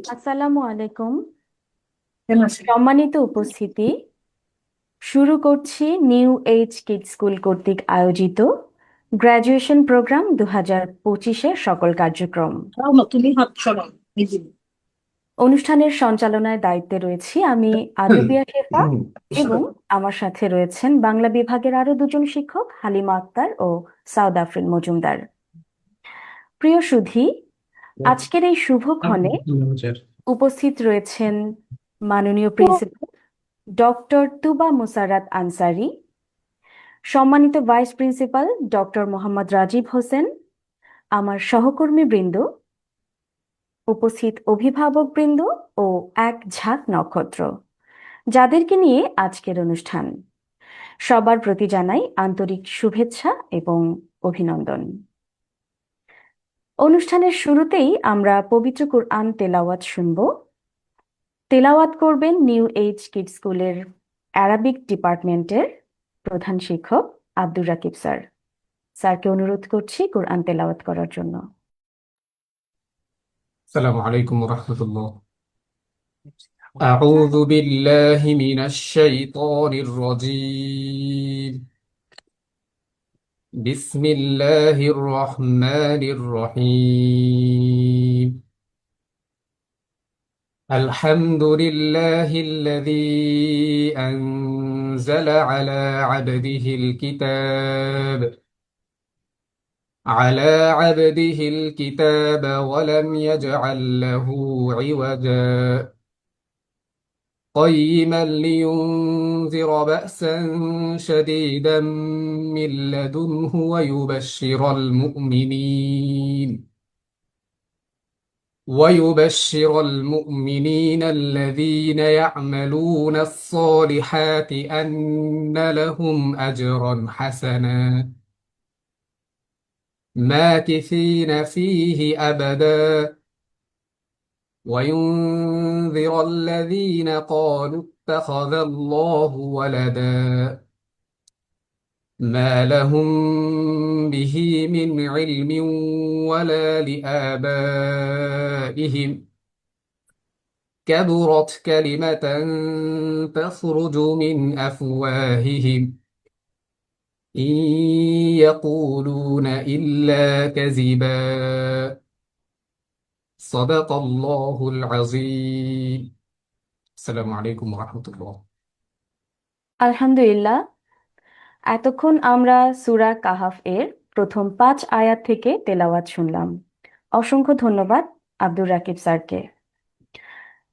আসসালামু আলাইকুম। সম্মানিত উপস্থিতি, শুরু করছি নিউ এজ কিড স্কুল কর্তৃক আয়োজিত গ্র্যাজুয়েশন প্রোগ্রাম 2025-এর সকল কার্যক্রম। অনুষ্ঠানের সঞ্চালনায় দায়িত্বে রয়েছি আমি আদুবিয়া শেফা এবং আমার সাথে রয়েছেন বাংলা বিভাগের আরো দুজন শিক্ষক হালিমা আক্তার ও সাউদ আফরিন মজুমদার। প্রিয় সুধী, আজকের এই শুভক্ষণে উপস্থিত রয়েছেন মাননীয় প্রিন্সিপাল ডক্টর তুবা মুসারাত আনসারি, সম্মানিত vice principal doctor Mohammad Rajib Hossain, আমার সহকর্মী বৃন্দ, উপস্থিত অভিভাবক বৃন্দ ও এক ঝাঁক নক্ষত্র, যাদেরকে নিয়ে আজকের অনুষ্ঠান। সবার প্রতি জানাই আন্তরিক শুভেচ্ছা এবং অভিনন্দন। অনুষ্ঠানের শুরুতেই আমরা পবিত্র কুরআন তেলাওয়াত শুনব। তেলাওয়াত করবেন নিউ এজ কিড স্কুলের অ্যারাবিক ডিপার্টমেন্টের প্রধান শিক্ষক আব্দুর রাকিব স্যার। স্যারকে অনুরোধ করছি কোরআন তেলাওয়াত করার জন্য। আসসালামু আলাইকুম ওয়া রাহমাতুল্লাহ। আউযু বিল্লাহি মিনাশ শাইতানির রাজীম। বিসমিল্লাহির রহমানির রহিম। আলহামদুলিল্লাহিল্লাযী আনজালা আলা আবদিহিল কিতাব على عبده الكتاب ولم يجعل له عوجا قيما لينذر بأسا شديدا من لدنه ويبشر المؤمنين الذين يعملون الصالحات أن لهم أجرا حسنا ماكثين فيه أبدا وينذر الذين قالوا اتخذ الله ولدا ما لهم به من علم ولا لآبائهم كبرت كلمة تخرج من أفواههم إن يقولون إلا كذبا صدق الله العظيم السلام عليكم ورحمة الله আলহামদুলিল্লাহ, এতক্ষণ আমরা সূরা কাহাফ এর প্রথম 5 আয়াত থেকে তেলাওয়াত শুনলাম। অসংখ্য ধন্যবাদ আব্দুর রাকিব স্যারকে।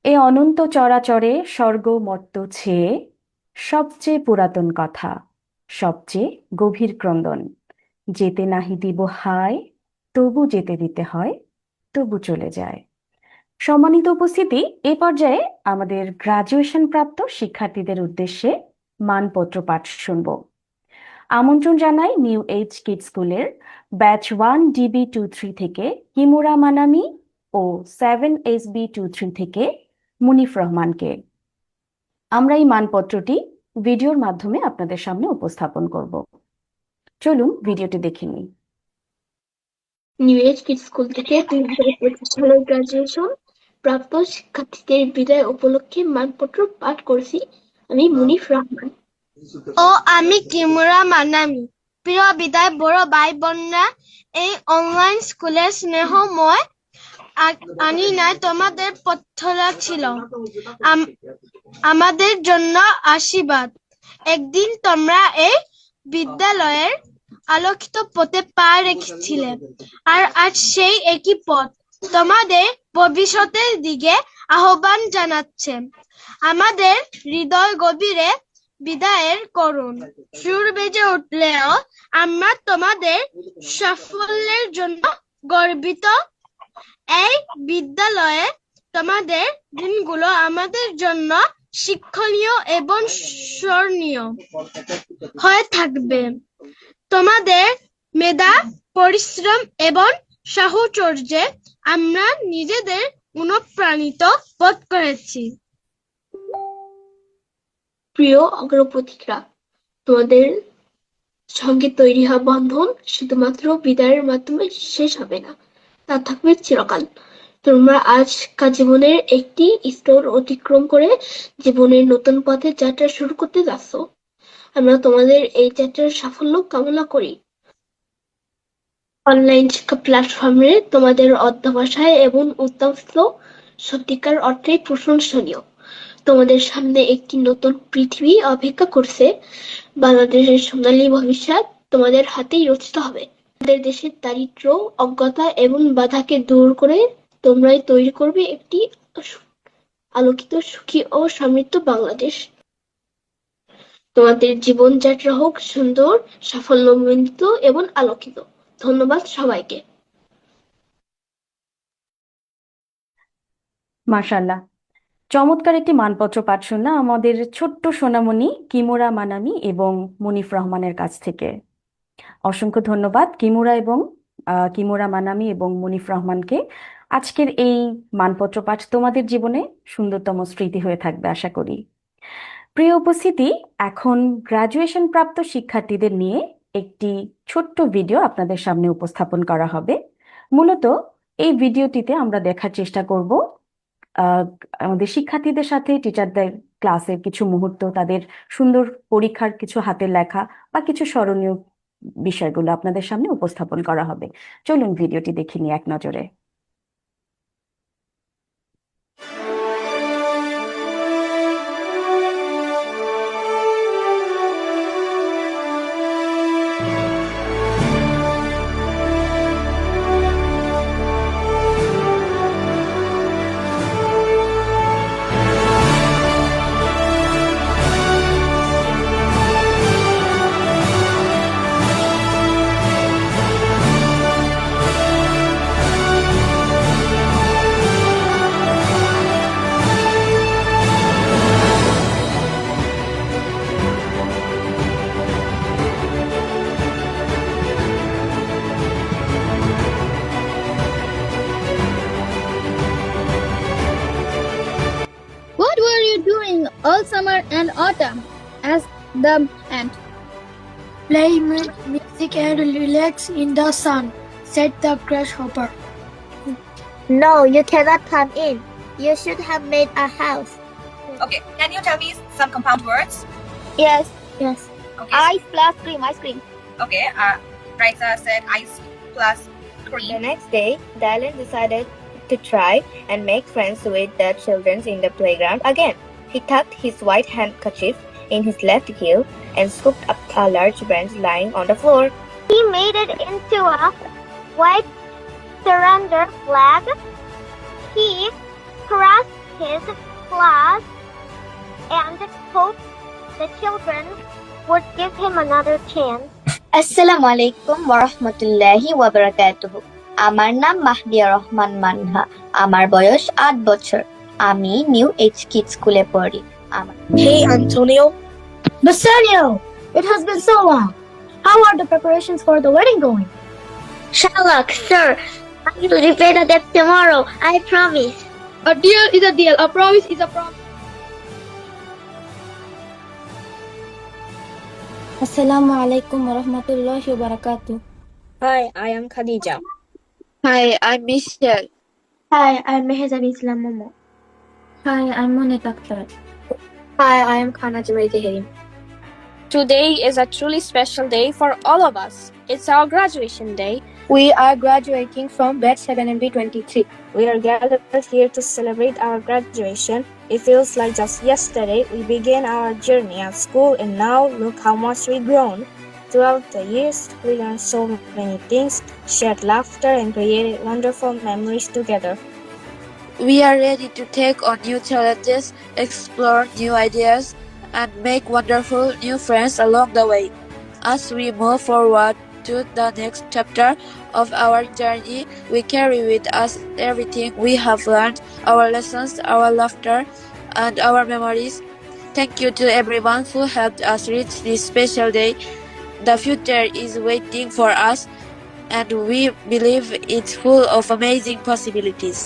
এ অনন্ত চরাচরে স্বর্গ মর্ত্য ছেয়ে সবচেয়ে পুরাতন কথা, সবচেয়ে গভীর ক্রন্দন, যেতে নাহি দিব হায়, তবু যেতে দিতে হয়, তবু চলে যায়। সম্মানিত উপস্থিতি, এ পর্যায়ে আমাদের গ্রাজুয়েশন প্রাপ্ত শিক্ষার্থীদের উদ্দেশ্যে মানপত্র পাঠ শুনব। আমন্ত্রণ জানাই নিউ এজ কিড স্কুলের ব্যাচ 1DB23 থেকে কিমুরা মানামি ও 7SB23 থেকে মুনিফ রহমানকে। আমরা এই মানপত্রটি ভিডিওর মাধ্যমে আপনাদের সামনে উপস্থাপন করব। চলুন ভিডিওটি দেখে নিই। নিউ এজ কিড স্কুল থেকে 2025 সালের গ্রাজুয়েশন প্রাপ্ত শিক্ষার্থীদের বিদায় উপলক্ষে মানপত্র পাঠ করছি আমি মুনিফ রহমান ও আমি কিমুরা মানামি। প্রিয় বিদায় বড় ভাই বোনরা, এই অনলাইন স্কুলের স্নেহময় আঙিনায় তোমাদের পথচলা ছিল আমাদের জন্য আশীর্বাদ। একদিন তোমরা এই বিদ্যালয়ের আলোকিত পথে পা রেখেছিলে, আর আজ সেই একই পথ তোমাদের ভবিষ্যতের দিকে আহ্বান জানাচ্ছে। আমাদের হৃদয় গভীরে বিদায়ের করুণ সুর বেজে উঠলেও আমরা তোমাদের সাফল্যের জন্য গর্বিত। এই বিদ্যালয়ে তোমাদের দিনগুলো আমাদের জন্য শিক্ষণীয় এবং স্মরণীয় হয়ে থাকবে। তোমাদের মেধা, পরিশ্রম এবং সাহচর্যে আমরা নিজেদের অনুপ্রাণিত বোধ করেছি। প্রিয় অগ্রপথিকরা, তোমাদের সঙ্গে তৈরি হওয়া বন্ধন শুধুমাত্র বিদায়ের মাধ্যমে শেষ হবে না, তা থাকবে চিরকাল। তোমরা আজ জীবনের একটি স্তর অতিক্রম করে জীবনের নতুন পথে যাত্রা শুরু করতে যাচ্ছ। আমরা তোমাদের এই যাত্রার সাফল্য কামনা করি। অনলাইন শিক্ষা প্ল্যাটফর্মে তোমাদের অধ্যবসায় এবং উদ্যম সত্যিকার অর্থেই প্রশংসনীয়। তোমাদের সামনে একটি নতুন পৃথিবী অপেক্ষা করছে। বাংলাদেশের সোনালী ভবিষ্যৎ তোমাদের হাতেই রচিত হবে। আমাদের দেশের দারিদ্র্য, অজ্ঞতা এবং বাধাকে দূর করে তোমরাই তৈরি করবে একটি আলোকিত, সুখী ও সমৃদ্ধ বাংলাদেশ। তোমাদের জীবনযাত্রা হোক সুন্দর, সাফল্যমণ্ডিত এবং আলোকিত। ধন্যবাদ সবাইকে। মাশাআল্লাহ, চমৎকার একটি মানপত্র পাঠ শুনলাম আমাদের ছোট্ট সোনামণি কিমুরা মানামি এবং মুনিফ রহমানের কাছ থেকে। অসংখ্য ধন্যবাদ কিমুরা মানামি এবং মুনিফ রহমানকে। আজকের এই মানপত্র পাঠ তোমাদের জীবনে সুন্দরতম স্মৃতি হয়ে থাকবে আশা করি। প্রিয় উপস্থিতি, এখন গ্রাজুয়েশন প্রাপ্ত শিক্ষার্থীদের নিয়ে একটি ছোট্ট ভিডিও আপনাদের সামনে উপস্থাপন করা হবে। মূলত এই ভিডিওটিতে আমরা দেখার চেষ্টা করব আমাদের শিক্ষার্থীদের সাথে টিচারদের ক্লাসের কিছু মুহূর্ত, তাদের সুন্দর পরীক্ষার কিছু হাতের লেখা বা কিছু স্মরণীয় বিষয়গুলো আপনাদের সামনে উপস্থাপন করা হবে। চলুন ভিডিওটি দেখে নিই এক নজরে। What were you doing all summer and autumn? Asked the ant. Play music and relax in the sun, said the grasshopper. No, you cannot come in. You should have made a house. Okay, can you tell me some compound words? Yes. Okay. Ice plus cream, ice cream. Okay, Raisa said ice plus The cream. next day, Dylan decided to try and make friends with the children in the playground again. He tucked his white handkerchief in his left heel and scooped up a large branch lying on the floor. He made it into a white surrender flag. He crossed his claws and hoped the children would give him another chance. আসসালামু আলাইকুম ওয়া রাহমাতুল্লাহি ওয়া বারাকাতুহু। আমার নাম মাহদিয়া রহমান মানহা। আমার বয়স 8 বছর। আমি নিউ এইচ কিড স্কুলে পড়ি। Hey, Antonio. Bassanio, it has been so long. How are the preparations for the wedding going? Sherlock, sir, I will repay the debt tomorrow. I promise. A deal is a deal. A promise is a promise. Assalamu alaikum wa rahmatullahi wa barakatuh. Hi, I am Khadija. Hi, I'm Michelle. Hi, I'm Mehzab Islam Momo. Hi, I'm Monet Akhtar. Hi, I am Khana Jumaidi Tahiri. Today is a truly special day for all of us. It's our graduation day. We are graduating from batch 7MB23. We are gathered here to celebrate our graduation. It feels like just yesterday we began our journey at school, and now look how much we've grown. Throughout the years, we learned so many things, shared laughter, and created wonderful memories together. We are ready to take on new challenges, explore new ideas, and make wonderful new friends along the way. As we move forward to the next chapter of our journey, we carry with us everything we have learned, our lessons, our laughter, and our memories. Thank you to everyone who helped us reach this special day. The future is waiting for us, and we believe it's full of amazing possibilities.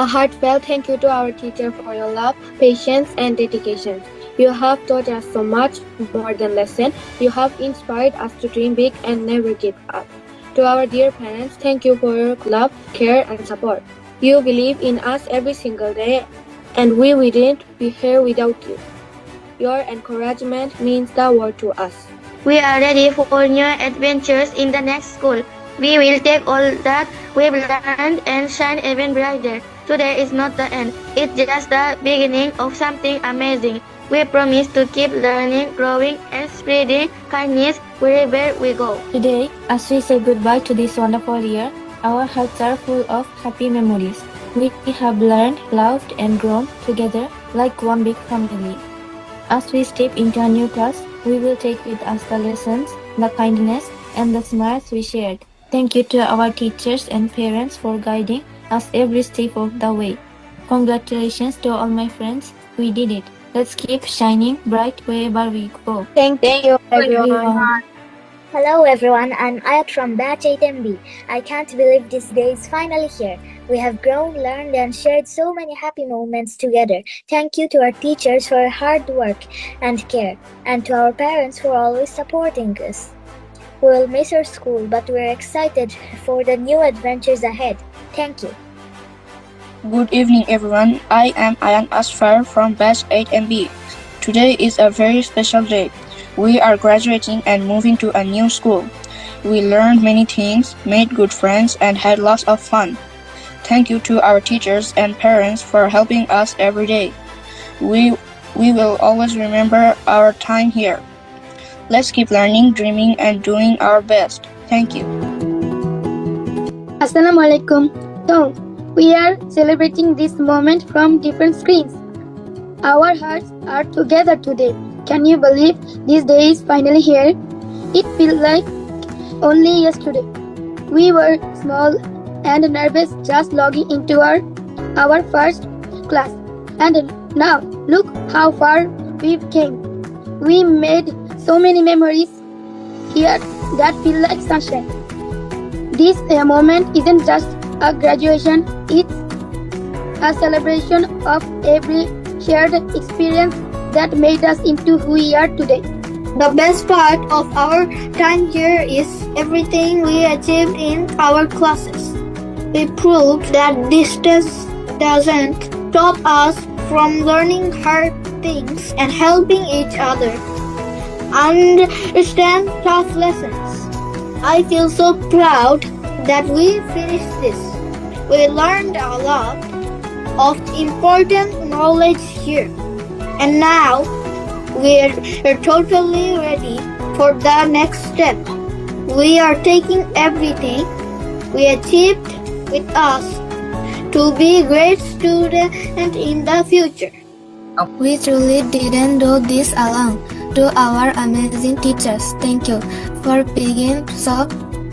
A heartfelt thank you to our teacher for your love, patience, and dedication. You have taught us so much more than lesson. You have inspired us to dream big and never give up. To our dear parents, thank you for your love, care, and support. You believe in us every single day, and we wouldn't be here without you. Your encouragement means the world to us. We are ready for new adventures in the next school. We will take all that we've learned and shine even brighter. Today is not the end. It's just the beginning of something amazing. We promise to keep learning, growing, and spreading kindness wherever we go. Today, as we say goodbye to this wonderful year, our hearts are full of happy memories. We have learned, loved, and grown together like one big family. As we step into a new class, we will take with us the lessons, the kindness, and the smiles we shared. Thank you to our teachers and parents for guiding us every step of the way. Congratulations to all my friends. We did it. Let's keep shining bright wherever we go. Thank you, everyone. Hello everyone, I'm Ayat from Batch 8MB. I can't believe this day is finally here. We have grown, learned, and shared so many happy moments together. Thank you to our teachers for hard work and care, and to our parents for always supporting us. We'll miss our school, but we're excited for the new adventures ahead. Thank you. Good evening, everyone. I am Ayan Asfar from Batch 8MB. Today is a very special day. We are graduating and moving to a new school. We learned many things, made good friends, and had lots of fun. Thank you to our teachers and parents for helping us every day. We will always remember our time here. Let's keep learning, dreaming, and doing our best. Thank you. Assalamualaikum. So, we are celebrating this moment from different screens. Our hearts are together today. Can you believe this day is finally here? It feels like only yesterday. We were small and nervous just logging into our first class. And now, look how far we've came. We made so many memories here that feel like sunshine. This moment isn't just a graduation, it's a celebration of every shared experience that made us into who we are today. The best part of our time here is everything we achieved in our classes. We proved that distance doesn't stop us from learning hard things and helping each other understand tough lessons. I feel so proud that we finished this. We learned a lot of important knowledge here. And now we're totally ready for the next step. We are taking everything we achieved with us to be great students in the future. We truly didn't do this alone. To our amazing teachers, thank you for being so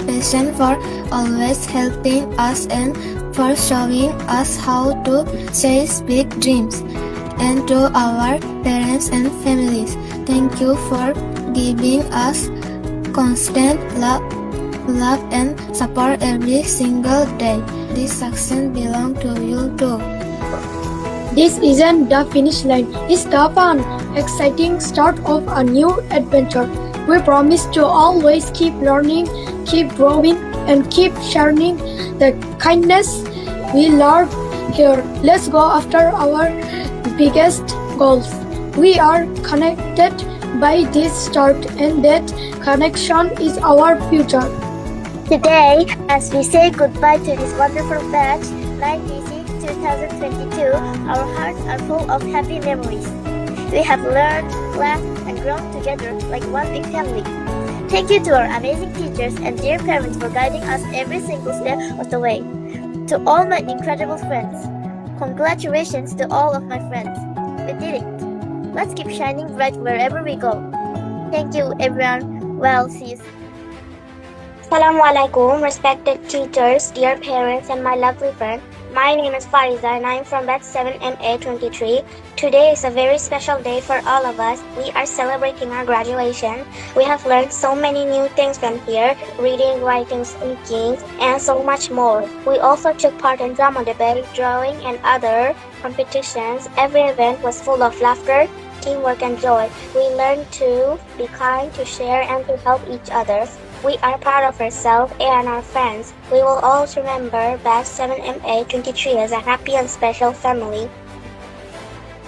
patient, for always helping us, and for showing us how to chase big dreams. And to our parents and families, thank you for giving us constant love and support every single day. This success belongs to you too. This isn't the finish line, it's the fun, exciting start of a new adventure. We promise to always keep learning, keep growing, and keep sharing the kindness we learn here. Let's go after our biggest goals. We are connected by this start, and that connection is our future. Today, as we say goodbye to this wonderful batch, 96-2022, our hearts are full of happy memories. We have learned, laughed, and grown together like one big family. Thank you to our amazing teachers and dear parents for guiding us every single step of the way. To all my incredible friends, congratulations to all of my friends. We did it. Let's keep shining bright wherever we go. Thank you, everyone. Well, see you soon. Assalamualaikum, respected teachers, dear parents, and my lovely friend. My name is Fariza and I am from batch 7MA23. Today is a very special day for all of us. We are celebrating our graduation. We have learned so many new things from here, reading, writing, speaking, and so much more. We also took part in drama debate, drawing, and other competitions. Every event was full of laughter, teamwork, and joy. We learn to be kind, to share, and to help each other. We are proud of ourselves and our friends. We will always remember Batch 7MA23 as a happy and special family.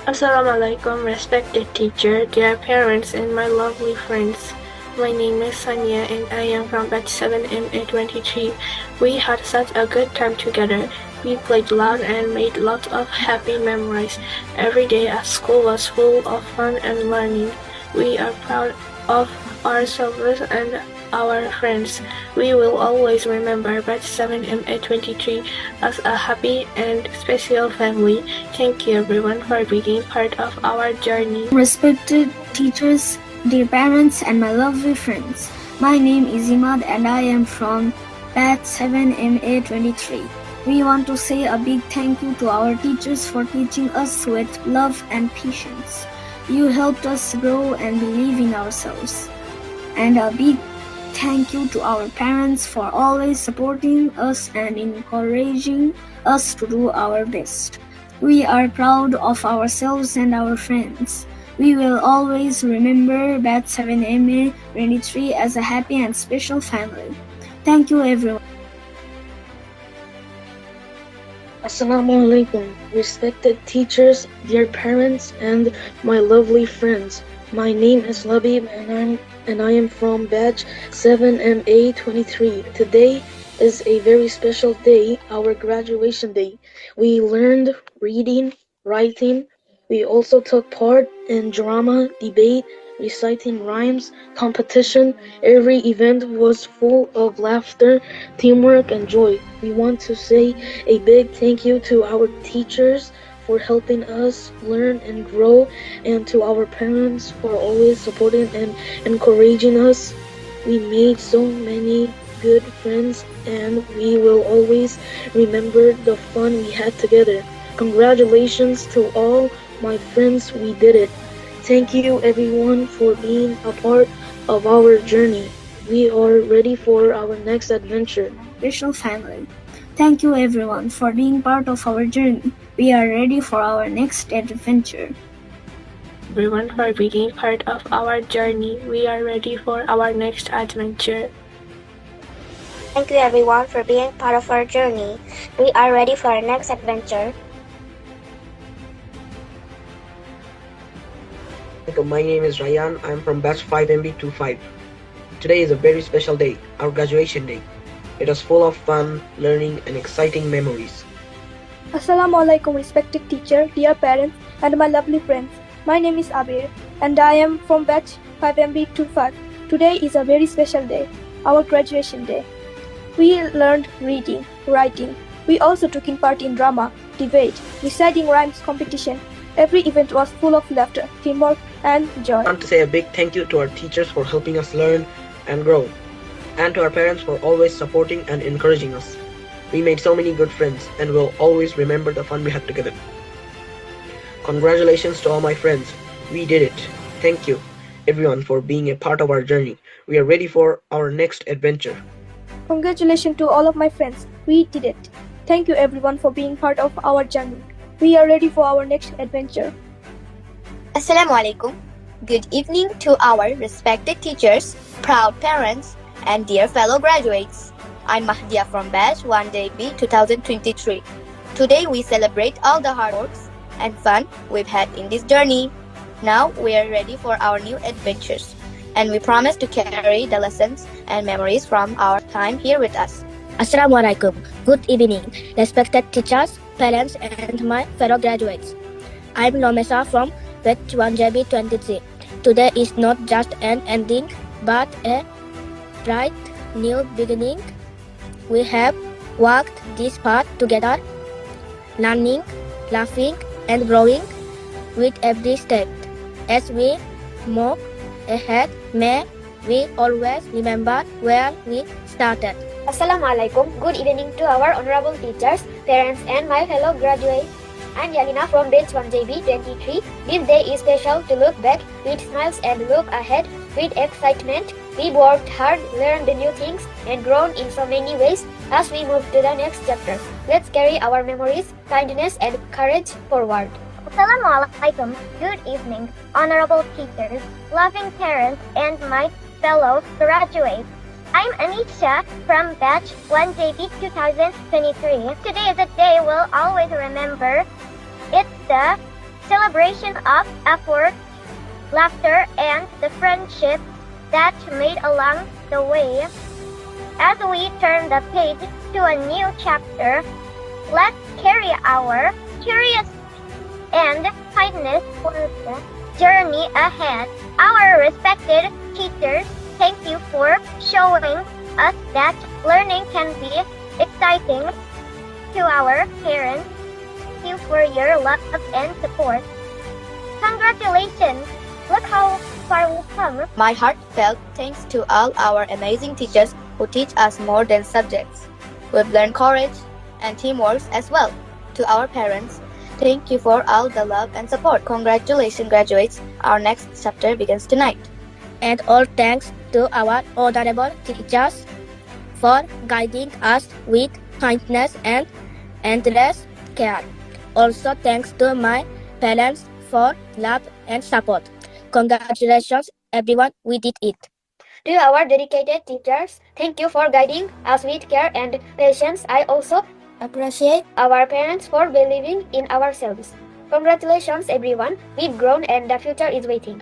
Assalamualaikum, respected teacher, dear parents, and my lovely friends. My name is Sanya and I am from Batch 7MA23. We had such a good time together. We played loud and made lots of happy memories. Every day at school was full of fun and learning. We are proud of ourselves and our friends. We will always remember Batch 7MA23 as a happy and special family. Thank you everyone for being part of our journey. Respected teachers, dear parents, and my lovely friends. My name is Imad and I am from Batch 7MA23. We want to say a big thank you to our teachers for teaching us with love and patience. You helped us grow and believe in ourselves. And a big thank you to our parents for always supporting us and encouraging us to do our best. We are proud of ourselves and our friends. We will always remember Batch 7MA23 as a happy and special family. Thank you everyone. Assalamu alaikum, respected teachers, dear parents, and my lovely friends. My name is Labib and I am from Batch 7MA23. Today is a very special day, our graduation day. We learned reading, writing. We also took part in drama, debate, reciting rhymes, competition. Every event was full of laughter, teamwork, and joy. We want to say a big thank you to our teachers for helping us learn and grow, and to our parents for always supporting and encouraging us. We made so many good friends, and we will always remember the fun we had together. Congratulations to all my friends, we did it. Thank you everyone for being a part of our journey. We are ready for our next adventure. Special family. Thank you everyone for being part of our journey. We are ready for our next adventure. Everyone for being part of our journey. We are ready for our next adventure. Thank you everyone for being part of our journey. We are ready for our next adventure. My name is Ryan. I'm from Batch 5MB25. Today is a very special day, our graduation day. It was full of fun, learning, and exciting memories. Assalamualaikum, respected teacher, dear parents, and my lovely friends. My name is Abir, and I am from Batch 5MB25. Today is a very special day, our graduation day. We learned reading, writing. We also took in part in drama, debate, reciting rhymes competition. Every event was full of laughter, teamwork, and joy. I want to say a big thank you to our teachers for helping us learn and grow, and to our parents for always supporting and encouraging us. We made so many good friends, and will always remember the fun we had together. Congratulations to all my friends. We did it. Thank you, everyone, for being a part of our journey. We are ready for our next adventure. Congratulations to all of my friends. We did it. Thank you everyone for being part of our journey. We are ready for our next adventure. Assalamualaikum. Good evening to our respected teachers, proud parents, and dear fellow graduates. I'm Mahdia from Batch 1AB 2023. Today we celebrate all the hard works and fun we've had in this journey. Now we are ready for our new adventures, and we promise to carry the lessons and memories from our time here with us. Assalamualaikum. Good evening, respected teachers, parents, and my fellow graduates. I'm Nomesa from Batch 1JB23. Today is not just an ending, but a bright new beginning. We have walked this path together, learning, laughing, and growing with every step. As we move ahead, may we always remember where we started. Assalamualaikum. Good evening to our honorable teachers, parents, and my fellow graduates. I'm Yalina from Batch 1JB23. This day is special to look back with smiles and look ahead with excitement. We worked hard, learned new things, and grown in so many ways as we move to the next chapter. Let's carry our memories, kindness, and courage forward. Assalamu alaikum. Good evening, honorable teachers, loving parents, and my fellow graduates. I'm Anisha from batch 1JB 2023. Today is a day we'll always remember. It's the celebration of effort, laughter, and the friendship that made along the way. As we turn the page to a new chapter, let's carry our curiosity and kindness for the journey ahead. Our respected teachers, thank you for showing us that learning can be exciting. To our parents, thank you for your love and support. Congratulations! Look how far we've come. My heartfelt thanks to all our amazing teachers who teach us more than subjects. We've learned courage and teamwork as well. To our parents, thank you for all the love and support. Congratulations, graduates. Our next chapter begins tonight. And all thanks to our honorable teachers for guiding us with kindness and endless care. Also thanks to my parents for love and support. Congratulations, everyone, we did it. To our dedicated teachers, thank you for guiding us with care and patience. I also appreciate our parents for believing in ourselves. Congratulations, everyone. We've grown and the future is waiting.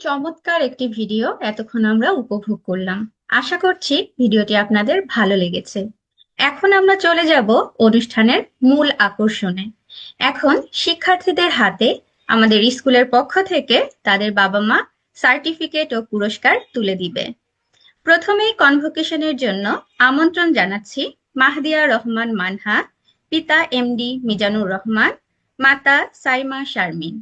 চমৎকার একটি video এতক্ষণ আমরা উপভোগ করলাম। আশা করছি ভিডিওটি আপনাদের ভালো লেগেছে। এখন আমরা চলে যাব অনুষ্ঠানের মূল আকর্ষণে। এখন শিক্ষার্থীদের হাতে আমাদের স্কুলের পক্ষ থেকে তাদের বাবা মা সার্টিফিকেট ও পুরস্কার তুলে দিবে। প্রথমেই কনভোকেশনের জন্য আমন্ত্রণ জানাচ্ছি মাহদিয়া রহমান মানহা, পিতা এমডি মিজানুর রহমান, মাতা সাইমা শারমিন।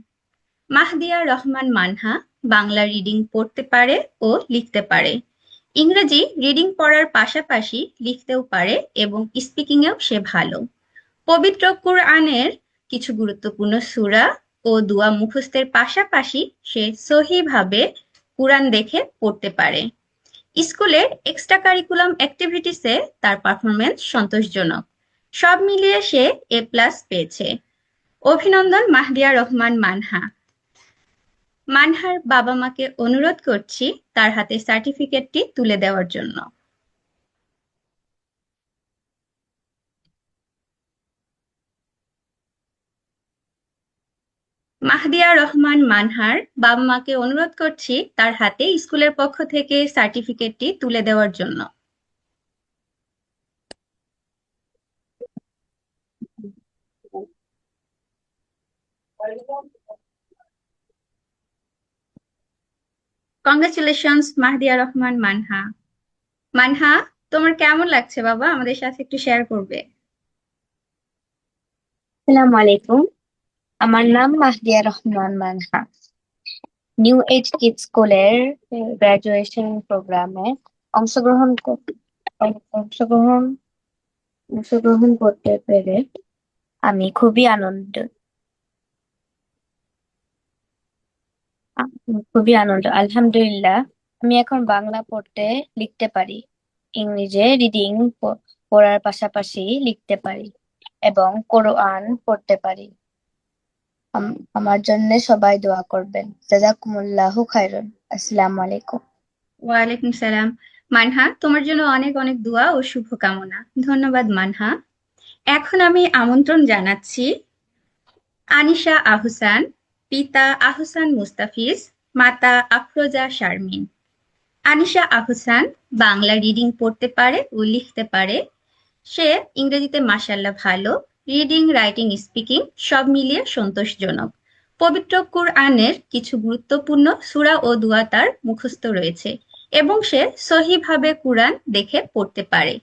মাহদিয়া রহমান মানহা বাংলা রিডিং পড়তে পারে ও লিখতে পারে। ইংরেজি রিডিং পড়ার পাশাপাশি লিখতেও পারে এবং স্পিকিংয়েও সে ভালো। পবিত্র কুরআনের কিছু গুরুত্বপূর্ণ সূরা ও দোয়া মুখস্থের পাশাপাশি সে সহিভাবে কুরআন দেখে পড়তে পারে। স্কুলের এক্সট্রা কারিকুলাম অ্যাক্টিভিটিসে তার পারফরমেন্স সন্তোষজনক। সব মিলিয়ে সে A+ পেয়েছে। অভিনন্দন মাহদিয়া রহমান মানহা। মানহার বাবা মাকে অনুরোধ করছি তার হাতে সার্টিফিকেটটি তুলে দেওয়ার জন্য। মাহদিয়া রহমান মানহার বাবা মাকে অনুরোধ করছি তার হাতে স্কুলের পক্ষ থেকে সার্টিফিকেটটি তুলে দেওয়ার জন্য। কংগ্রেচুলেশনস মাহদিয়া রহমান মানহা। মানহা, তোমার কেমন লাগছে বাবা? আমাদের সাথে একটু শেয়ার করবে। আসসালামু আলাইকুম, আমার নাম Mahdiya Rahman Manha. New age kids স্কুলের গ্রাজুয়েশন প্রোগ্রামে অংশগ্রহণ করতে পেরে আমি খুবই আনন্দ। আলহামদুলিল্লাহ, আমি এখন বাংলা পড়তে লিখতে পারি। ইংরেজি রিডিং পড়ার পাশাপাশি লিখতে পারি এবং কোরআন পড়তে পারি। আমার জন্য সবাই দোয়া করবেন। জাযাকুমুল্লাহু খাইরান। আসসালামু আলাইকুম। ওয়ালাইকুম সালাম। মানহা, তোমার জন্য অনেক অনেক দোয়া ও শুভকামনা। ধন্যবাদ মানহা। এখন আমি আমন্ত্রণ জানাচ্ছি আনিশা আহসান, পিতা আহসান মুস্তাফিজ, মাতা আফরোজা শারমিন। আনিশা আহসান বাংলা রিডিং পড়তে পারে ও লিখতে পারে। সে ইংরেজিতে মাশাআল্লাহ ভালো, রিডিং, রাইটিং, স্পিকিং সব মিলিয়ে সন্তোষজনক। পবিত্র কুরআনের কিছু গুরুত্বপূর্ণ সূরা ও দোয়া তার মুখস্থ রয়েছে এবং সে সহিভাবে কুরআন দেখে পড়তে পারে।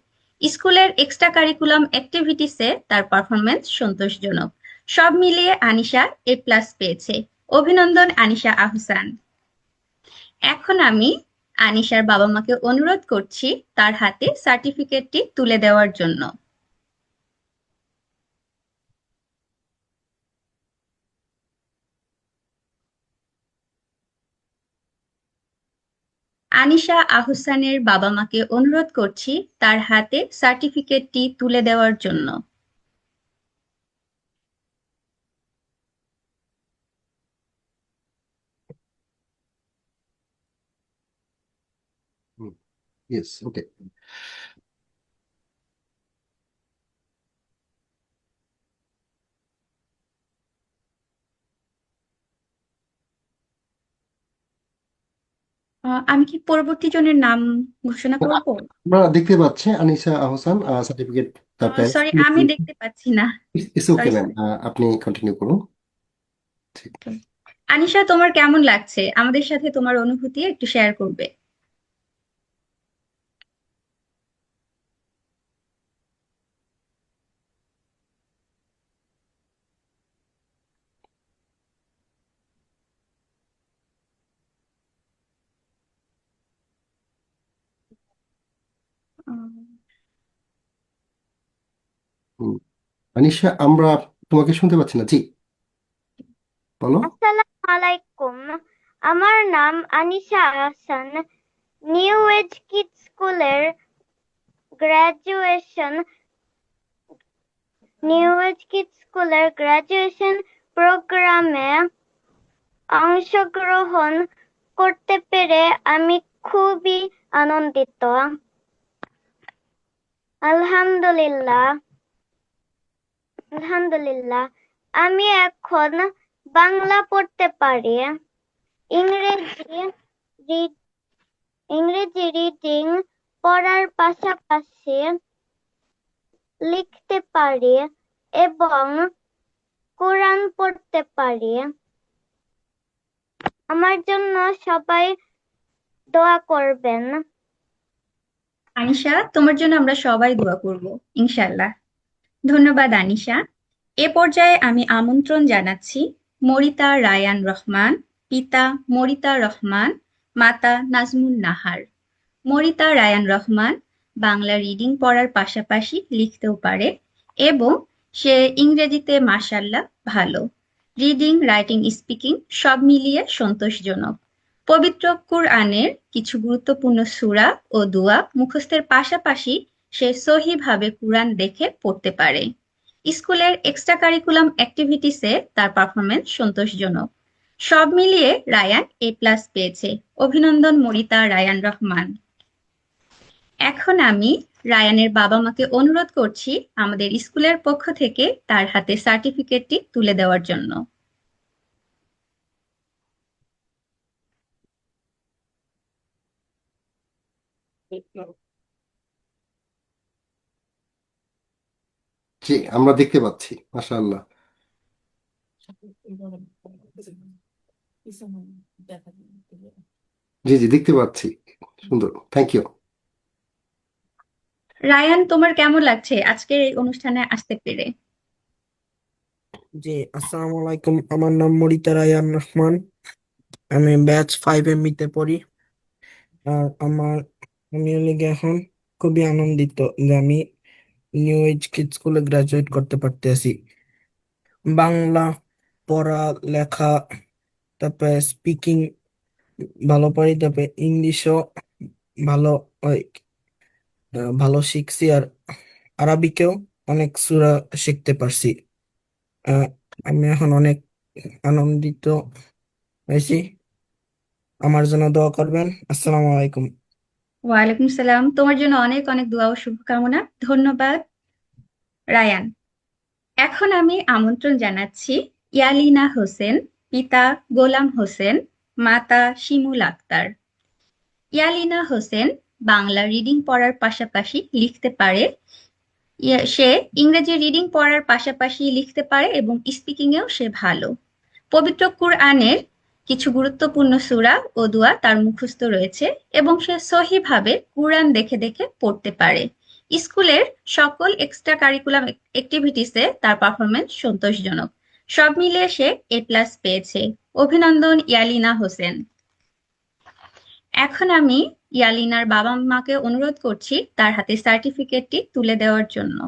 স্কুলের এক্সট্রা কারিকুলাম অ্যাক্টিভিটিসে তার পারফরমেন্স সন্তোষজনক। সব মিলিয়ে আনিশা A+ পেয়েছে। অভিনন্দন আনিশা আহসান। এখন আমি আনিশার বাবা মাকে অনুরোধ করছি তার হাতে সার্টিফিকেটটি তুলে দেওয়ার জন্য। আনিশা আহসানের বাবা মাকে অনুরোধ করছি তার হাতে সার্টিফিকেটটি তুলে দেওয়ার জন্য। Yes, okay. আমি কি পরবর্তী জনের নাম ঘোষণা করব? আমরা দেখতে পাচ্ছি আনিসা আহসান সার্টিফিকেট তার প্যারেন্টস। সরি, আমি দেখতে পাচ্ছি না। ইটস ওকে ম্যাম, আপনি কন্টিনিউ করুন। ঠিক। আনিশা, তোমার কেমন লাগছে? আমাদের সাথে তোমার অনুভূতি একটু শেয়ার করবে। আনিশা, আমরা তোমাকে শুনতে পাচ্ছি না। জি বলো। আসসালামু আলাইকুম। আমার নাম Anisha Ahsan. New age kids স্কুলের গ্রাজুয়েশন প্রোগ্রামে অংশগ্রহণ করতে পেরে আমি খুবই আনন্দিত। আলহামদুলিল্লাহ, আমি এখন বাংলা পড়তে পারি, ইংরেজি রিডিং পড়ার পাশাপাশি লিখতে পারি এবং কোরআন পড়তে পারি। আমার জন্য সবাই দোয়া করবেন। আনিশা, তোমার জন্য আমরা সবাই দোয়া করব ইনশাআল্লাহ। ধন্যবাদ আনিশা। এ পর্যায়ে আমি আমন্ত্রণ জানাচ্ছি মরিতা রায়ান রহমান, পিতা মরিতা রহমান, মাতা নাজমুন নাহার। মরিতা রায়ান রহমান বাংলা রিডিং পড়ার পাশাপাশি লিখতেও পারে এবং সে ইংরেজিতে মাশাআল্লাহ ভালো, রিডিং, রাইটিং, স্পিকিং সব মিলিয়ে সন্তোষজনক। পবিত্র কুরআনের কিছু গুরুত্বপূর্ণ সূরা ও দোয়া মুখস্থের পাশাপাশি সে সহিভাবে কুরআন দেখে পড়তে পারে। স্কুলের এক্সট্রা কারিকুলাম অ্যাক্টিভিটিসে তার পারফরমেন্স সন্তোষজনক। সব মিলিয়ে রায়ান A+ পেয়েছে। অভিনন্দন মরিতা রায়ান রহমান। এখন আমি রায়ানের বাবা মাকে অনুরোধ করছি আমাদের স্কুলের পক্ষ থেকে তার হাতে সার্টিফিকেটটি তুলে দেওয়ার জন্য। জি, আমরা দেখতে পাচ্ছি। মাশাআল্লাহ। জি জি, দেখতে পাচ্ছি। সুন্দর, থ্যাংক ইউ। রায়ান, তোমার কেমন লাগছে আজকের এই অনুষ্ঠানে আসতে পেরে? জি, আসসালামু আলাইকুম। আমার নাম মরিতা রায়ান রহমান। আমি ব্যাচ 5 তে পড়ি। আর আমি লেগে এখন খুবই আনন্দিত যে আমি নিউ এজ কিডস স্কুলে গ্রাজুয়েট করতে পারতেছি। বাংলা পড়া লেখা, তারপরে স্পিকিং ভালো পারি, তারপরে ইংলিশও ভালো হয়। ভালো শিখছি, আর আরবিকেও অনেক সূরা শিখতে পারছি। আহ, আমি এখন অনেক আনন্দিত হয়েছি। আমার জন্য দোয়া করবেন। আসসালামু আলাইকুম। ওয়ালাইকুম সালাম। তোমার জন্য অনেক অনেক দোয়া ও শুভকামনা। ধন্যবাদ রায়ান। এখন আমি আমন্ত্রণ জানাচ্ছি ইয়ালিনা হোসেন, পিতা গোলাম হোসেন, মাতা শিমুল আক্তার। ইয়ালিনা হোসেন বাংলা রিডিং পড়ার পাশাপাশি লিখতে পারে। সে ইংরেজি রিডিং পড়ার পাশাপাশি লিখতে পারে এবং স্পিকিং এও সে ভালো। পবিত্র কুরআনের কিছু গুরুত্বপূর্ণ সূরা ও দোয়া তার মুখস্থ রয়েছে এবং সে সহিভাবে কুরআন দেখে দেখে পড়তে পারে। স্কুলের সকল এক্সট্রা কারিকুলাম অ্যাক্টিভিটিসে তার পারফরমেন্স সন্তোষজনক। সব মিলিয়ে সে A+ পেয়েছে। অভিনন্দন ইয়ালিনা হোসেন। এখন আমি ইয়ালিনার বাবা মাকে অনুরোধ করছি তার হাতে সার্টিফিকেটটি তুলে দেওয়ার জন্য।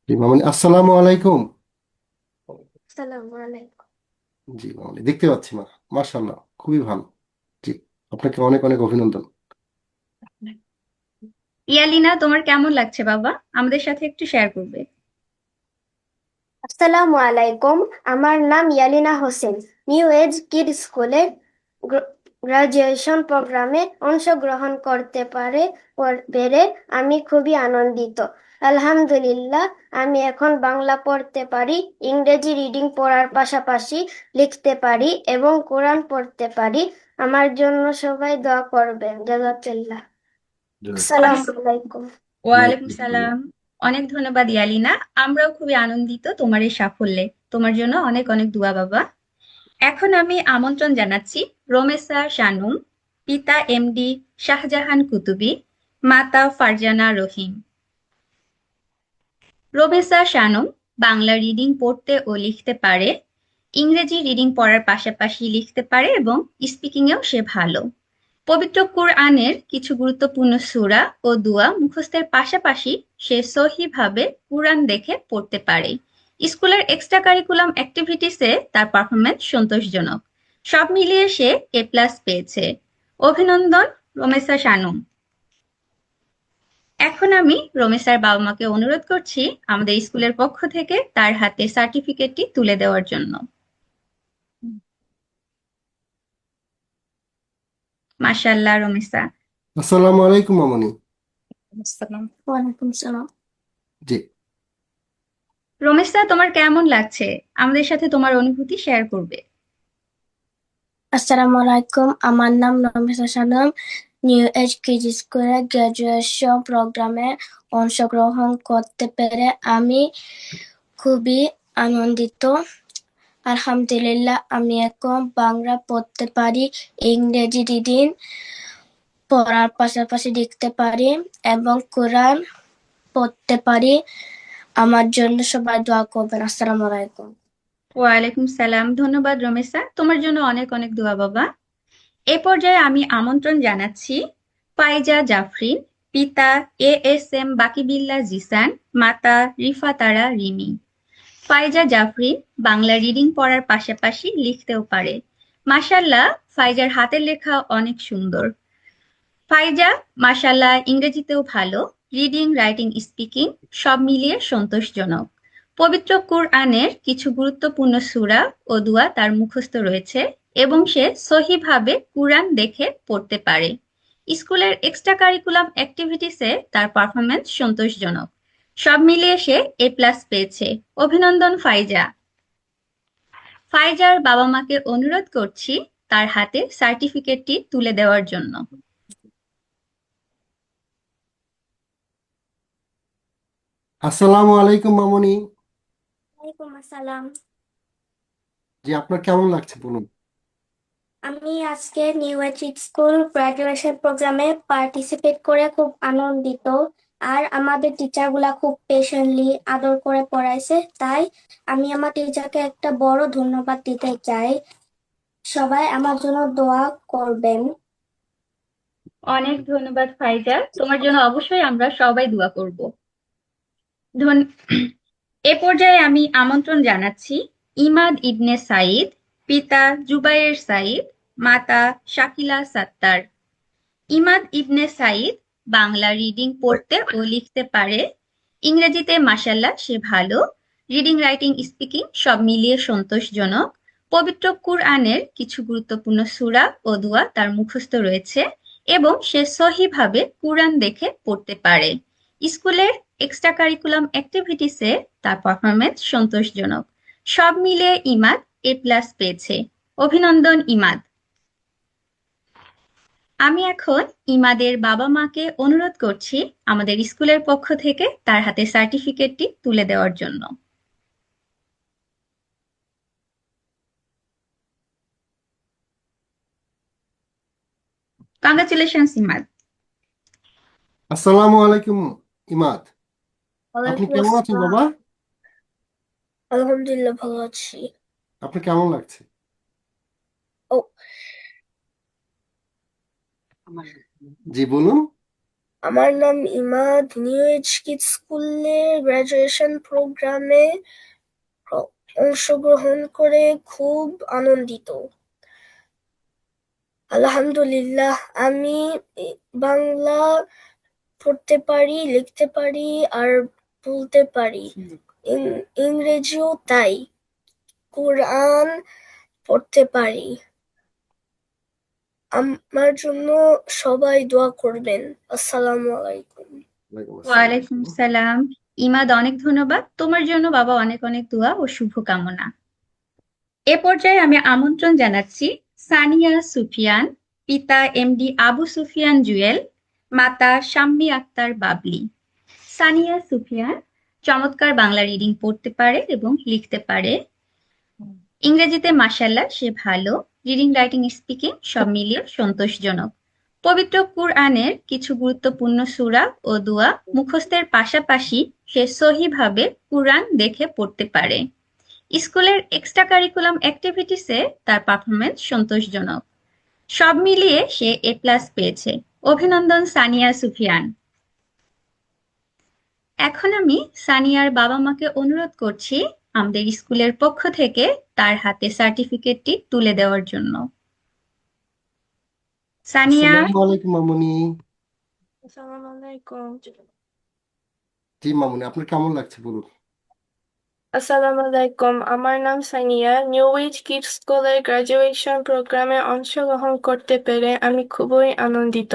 জি মামনি, আসসালামু আলাইকুম। আসসালামু আলাইকুম। জি মামনি, দেখতে পাচ্ছি মা, মাশাআল্লাহ, খুবই ভালো। জি, আপনাকে অনেক অনেক অভিনন্দন। ইয়ালিনা, তোমার কেমন লাগছে বাবা? আমাদের সাথে একটু শেয়ার করবে। আসসালামু আলাইকুম, আমার নাম ইয়ালিনা হোসেন। নিউ এজ কিড স্কুলে গ্রাজুয়েশন প্রোগ্রামে অংশগ্রহণ করতে পেরে আমি খুবই আনন্দিত। আলহামদুলিল্লাহ, আমি এখন বাংলা পড়তে পারি, ইংরেজি রিডিং পড়ার পাশাপাশি লিখতে পারি এবং কোরআন পড়তে পারি। আমার জন্য সবাই দোয়া করবেন। জাযাকাল্লাহ। আসসালামু আলাইকুম। ওয়ালাইকুম সালাম। অনেক ধন্যবাদ ইয়ালিনা। আমরাও খুবই আনন্দিত তোমার এই সাফল্যে। তোমার জন্য অনেক অনেক দোয়া বাবা। এখন আমি আমন্ত্রণ জানাচ্ছি রোমেসা শানুম, পিতা MD শাহজাহান কুতুবী, মাতা ফারজানা রহিম। রোমেসা শানুম বাংলা রিডিং পড়তে ও লিখতে পারে, ইংরেজি রিডিং পড়ার পাশাপাশি লিখতে পারে এবং স্পিকিং এও সে ভালো। পবিত্র কুরআনের কিছু গুরুত্বপূর্ণ সূরা ও দোয়া মুখস্থের পাশাপাশি সে সহিভাবে কুরআন দেখে পড়তে পারে। স্কুলের এক্সট্রা কারিকুলাম অ্যাক্টিভিটিসে তার পারফরমেন্স সন্তোষজনক। সব মিলিয়ে সে A+ পেয়েছে। অভিনন্দন রোমেসা শানুম। এখন আমি রোমেসার বাবা মাকে অনুরোধ করছি আমাদের স্কুলের পক্ষ থেকে তার হাতে সার্টিফিকেটটি তুলে দেওয়ার জন্য। মাশাআল্লাহ রোমেসা। আসসালামু আলাইকুম মামনি। ওয়ালাইকুম সালাম। জি, রোমেসা, তোমার কেমন লাগছে? আমাদের সাথে তোমার অনুভূতি শেয়ার করবে। আসসালামু আলাইকুম, আমার নাম রমেশা শানম। নিউ এজ কিড স্কুলে গ্রাজুয়েশন প্রোগ্রামে অংশগ্রহণ করতে পেরে আমি খুবই আনন্দিত। আলহামদুলিল্লাহ, আমি এখন বাংলা পড়তে পারি, ইংরেজি রিডিং পড়ার পাশাপাশি লিখতে পারি এবং কোরআন পড়তে পারি। আমার জন্য সবাই দোয়া করবেন। আসসালামু আলাইকুম। ওয়ালাইকুম সালাম। ধন্যবাদ রমেসা, তোমার জন্য অনেক অনেক দোয়া বাবা। এ পর্যায়ে আমি আমন্ত্রণ জানাচ্ছি ফাইজা জাফরিন, পিতা ASM বাকিবিল্লাহ জিসান, মাতা রিফা তারা রিমি। ফাইজা জাফরিন বাংলা রিডিং পড়ার পাশাপাশি লিখতেও পারে। মাশাআল্লাহ, ফাইজার হাতের লেখা অনেক সুন্দর। ফাইজা মাশাআল্লাহ ইংরেজিতেও ভালো, রিডিং, রাইটিং, স্পিকিং সব মিলিয়ে সন্তোষজনক। পবিত্র কুরআনের কিছু গুরুত্বপূর্ণ সূরা ও দোয়া তার মুখস্থ রয়েছে এবং সে সহিভাবে কুরআন দেখে পড়তে পারে। স্কুলের এক্সট্রা কারিকুলাম অ্যাক্টিভিটিসে তার পারফরমেন্স সন্তোষজনক। সব মিলিয়ে সে A+ পেয়েছে। অভিনন্দন ফাইজা। ফাইজার বাবা মাকে অনুরোধ করছি তার হাতে সার্টিফিকেটটি তুলে দেওয়ার জন্য। আসসালামু আলাইকুম মামনি। ওয়ালাইকুম আসসালাম। জি, আপনার কেমন লাগছে বলুন। আমি আজকে নিউ এজ স্কুল গ্রাজুয়েশন প্রোগ্রামে পার্টিসিপেট করে খুব আনন্দিত। আর আমাদের টিচারগুলা খুব পেশেন্টলি আদর করে পড়াইছে, তাই আমি আমার টিচারকে একটা বড় ধন্যবাদ দিতে চাই। সবাই আমার জন্য দোয়া করবেন। অনেক ধন্যবাদ ফাইজা, তোমার জন্য অবশ্যই আমরা সবাই দোয়া করব। এ পর্যায়ে আমি আমন্ত্রণ জানাচ্ছি ইমাদ ইবনে সাইদ, পিতা জুবায়ের সাইদ, মাতা শাকিলা সাত্তার। ইমাদ ইবনে সাইদ বাংলা রিডিং পড়তে ও লিখতে পারে। ইংরেজিতে মাশাআল্লাহ সে ভালো। রিডিং, রাইটিং, স্পিকিং সব মিলিয়ে সন্তোষজনক। পবিত্র কুরআনের কিছু গুরুত্বপূর্ণ সূরা ও দোয়া তার মুখস্থ রয়েছে এবং সে সহিভাবে কুরআন দেখে পড়তে পারে। স্কুলের এক্সট্রা কারিকুলাম অ্যাক্টিভিটিসে তার পারফরমেন্স সন্তোষজনক। সব মিলিয়ে ইমাদ A+ পেয়েছে। অভিনন্দন ইমাদ। আমি এখন ইমাদের বাবা মাকে অনুরোধ করছি আমাদের স্কুলের পক্ষ থেকে তার হাতে সার্টিফিকেটটি তুলে দেওয়ার জন্য। কংগ্রাচুলেশনস ইমাদ। আসসালামু আলাইকুম ইমাদ, আপনি ওয়ালাইকুম কেমন আছেন আসসালাম। বাবা? আলহামদুলিল্লাহ ভালো আছি। আপনার কেমন লাগছে? ও জি বলুন। আমার নাম ইমাদ। নিউ এজ কিডস স্কুলের গ্রাজুয়েশন প্রোগ্রামে অংশগ্রহণ করে খুব আনন্দিত। আলহামদুলিল্লাহ, আমি বাংলা পড়তে পারি, লিখতে পারি আর বলতে পারি। ইংরেজিও তাই। কোরআন পড়তে পারি। আমার জন্য সবাই দোয়া করবেন। আসসালামু আলাইকুম। ওয়ালাইকুম সালাম। ইমাদ, অনেক ধন্যবাদ। তোমার জন্য বাবা অনেক অনেক দোয়া ও শুভকামনা। এ পর্যায়ে আমি আমন্ত্রণ জানাচ্ছি সানিয়া সুফিয়ান, পিতা এমডি আবু সুফিয়ান জুয়েল, মাতা শাম্মী আক্তার বাবলি। সানিয়া সুফিয়ান চমৎকার বাংলা রিডিং পড়তে পারে এবং লিখতে পারে। ইংরেজিতে মাশাআল্লাহ সে ভালো। রিডিং, রাইটিং, স্পিকিং সব মিলিয়ে সন্তোষজনক। পবিত্র কুরআনের কিছু গুরুত্বপূর্ণ সূরা ও দোয়া মুখস্থের পাশাপাশি সে সহিভাবে কুরআন দেখে পড়তে পারে। স্কুলের এক্সট্রা কারিকুলাম অ্যাক্টিভিটিসে তার পারফরমেন্স সন্তোষজনক। সব মিলিয়ে সে A+ পেয়েছে। অভিনন্দন সানিয়া সুফিয়ান। এখন আমি সানিয়ার বাবা মাকে অনুরোধ করছি আমাদের স্কুলের পক্ষ থেকে তার হাতে সার্টিফিকেটটি তুলে দেওয়ার জন্য। সানিয়া। আসসালামু আলাইকুম মামুনি। আসসালামু আলাইকুম। জি মামুনি, আপনার কেমন লাগছে বলুন। আসসালামু আলাইকুম, আমার নাম সানিয়া। নিউ এজ কিডস স্কুলের গ্রাজুয়েশন প্রোগ্রামে অংশগ্রহণ করতে পেরে আমি খুবই আনন্দিত।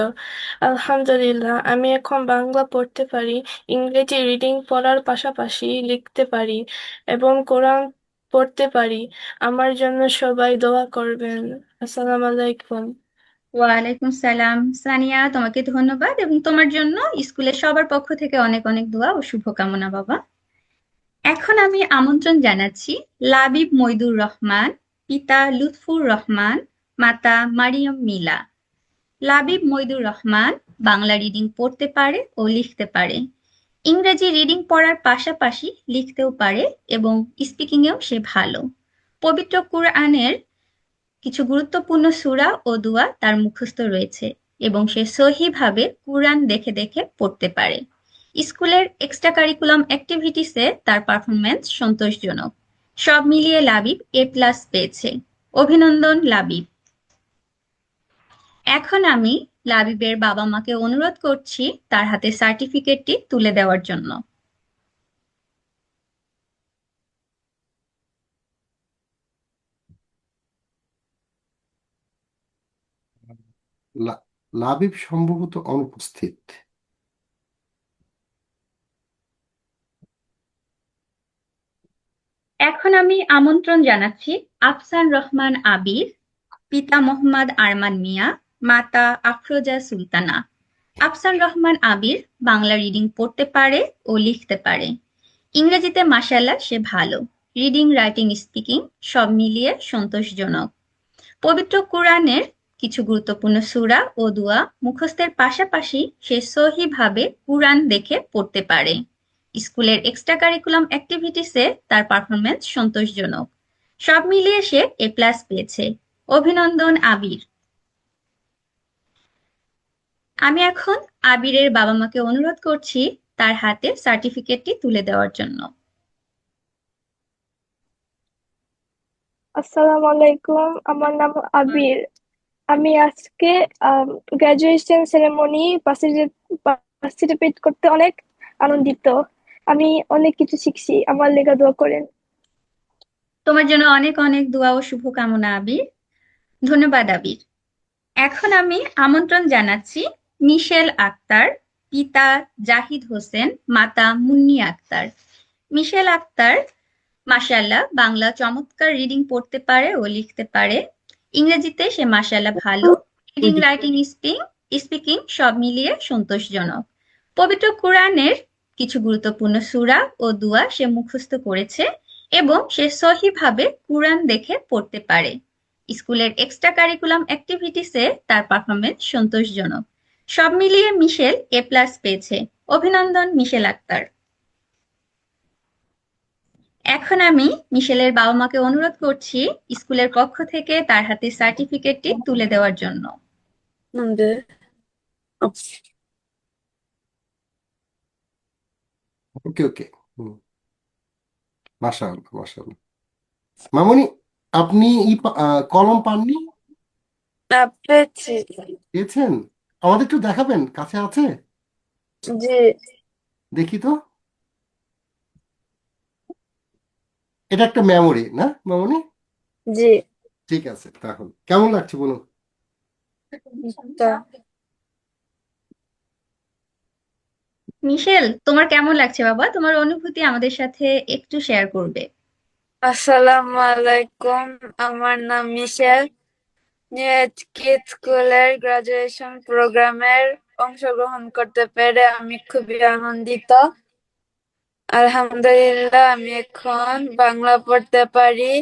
আলহামদুলিল্লাহ, আমি এখন বাংলা পড়তে পারি, ইংরেজি রিডিং পড়ার পাশাপাশি লিখতে পারি এবং কোরআন পড়তে পারি। আমার জন্য সবাই দোয়া করবেন। আসসালামু আলাইকুম। ওয়ালাইকুম সালাম। সানিয়া, তোমাকে ধন্যবাদ এবং তোমার জন্য স্কুলের সবার পক্ষ থেকে অনেক অনেক দোয়া ও শুভকামনা বাবা। এখন আমি আমন্ত্রণ জানাচ্ছি লাবিব মইদুর রহমান, পিতা লুৎফুর রহমান, মাতা মারিয়ম মিলা। লাবিব মইদুর রহমান বাংলা রিডিং পড়তে পারে ও লিখতে পারে। ইংরেজি রিডিং পড়ার পাশাপাশি লিখতেও পারে এবং স্পিকিংয়েও সে ভালো। পবিত্র কুরআনের কিছু গুরুত্বপূর্ণ সূরা ও দোয়া তার মুখস্থ রয়েছে এবং সে সহিভাবে কুরআন দেখে দেখে পড়তে পারে। স্কুলের এক্সট্রা কারিকুলাম অ্যাক্টিভিটিসে তার পারফরমেন্স সন্তোষজনক। সব মিলিয়ে লাবিব A+ পেয়েছে। অভিনন্দন লাবিব। এখন আমি লাবিবের বাবা মাকে অনুরোধ করছি তার হাতে সার্টিফিকেটটি তুলে দেওয়ার জন্য। লাবিব সম্ভবত অনুপস্থিত। এখন আমি আমন্ত্রণ জানাচ্ছি আফসান রহমান আবির, পিতা মোহাম্মদ আরমান মিয়া, মাতা আফরোজা সুলতানা। আফসান রহমান আবির বাংলা রিডিং পড়তে পারে ও লিখতে পারে। ইংরেজিতে মাশাআল্লাহ সে ভালো। রিডিং, রাইটিং, স্পিকিং সব মিলিয়ে সন্তোষজনক। পবিত্র কুরআনের কিছু গুরুত্বপূর্ণ সূরা ও দোয়া মুখস্থের পাশাপাশি সে সহিভাবে কুরআন দেখে পড়তে পারে। স্কুলের এক্সট্রা কারিকুলাম অ্যাক্টিভিটিসে তার পারফরমেন্স সন্তোষজনক। সব মিলিয়ে সে A+ পেয়েছে। অভিনন্দন আবির। আমি এখন আবিরের বাবা মাকে অনুরোধ করছি তার হাতে সার্টিফিকেটটি তুলে দেওয়ার জন্য। আসসালামু আলাইকুম, আমার নাম আবির। আমি আজকে গ্রাজুয়েশন সেরেমনি পার্টিসিপেট করতে অনেক আনন্দিত। আমি অনেক কিছু শিখছি, আমার লেগা দোয়া করেন। তোমার জন্য অনেক অনেক দোয়া ও শুভকামনা আবির। ধন্যবাদ আবির। এখন আমি আমন্ত্রণ জানাচ্ছি মিশেল আক্তার, পিতা জাহিদ হোসেন, মাতা মুন্নি আক্তার। মিশেল আক্তার মাশাআল্লাহ বাংলা চমৎকার রিডিং পড়তে পারে ও লিখতে পারে। ইংরেজিতে সে মাশাআল্লাহ ভালো। রিডিং, রাইটিং, স্পিকিং সব মিলিয়ে সন্তোষজনক। পবিত্র কোরআনের কিছু গুরুত্বপূর্ণ সূরা ও দুআ সে মুখস্থ করেছে এবং সে সহিভাবে কোরআন দেখে পড়তে পারে। স্কুলের এক্সট্রা কারিকুলাম অ্যাক্টিভিটিসে তার পারফরমেন্স সন্তোষজনক। সব মিলিয়ে মিশেল A+ পেয়েছে। অভিনন্দন মিশেল আক্তার। এখন আমি মিশেলের বাবা মাকে অনুরোধ করছি স্কুলের পক্ষ থেকে তার হাতে সার্টিফিকেটটি তুলে দেওয়ার জন্য। ওকে ওকে। হুম, মাশাআল্লাহ মাশাআল্লাহ। মামুনি, আপনি কলম পাননি? পেয়েছি। পেয়েছেন? আমাদের একটু দেখাবেন, কাছে আছে? জি। দেখি তো। এটা একটা মেমোরি না মামুনি? জি। ঠিক আছে, তাহলে কেমন লাগছে বলুন? তা মিশেল, তোমার কেমন লাগছে বাবা? তোমার অনুভূতি আমাদের সাথে একটু শেয়ার করবে। আসসালামু আলাইকুম, আমার নাম মিশেল। নিউজ কিড স্কুলের গ্রাজুয়েশন প্রোগ্রামের অংশগ্রহণ করতে পেরে আমি খুবই আনন্দিত। আলহামদুলিল্লাহ, আমি এখন বাংলা পড়তে পারি,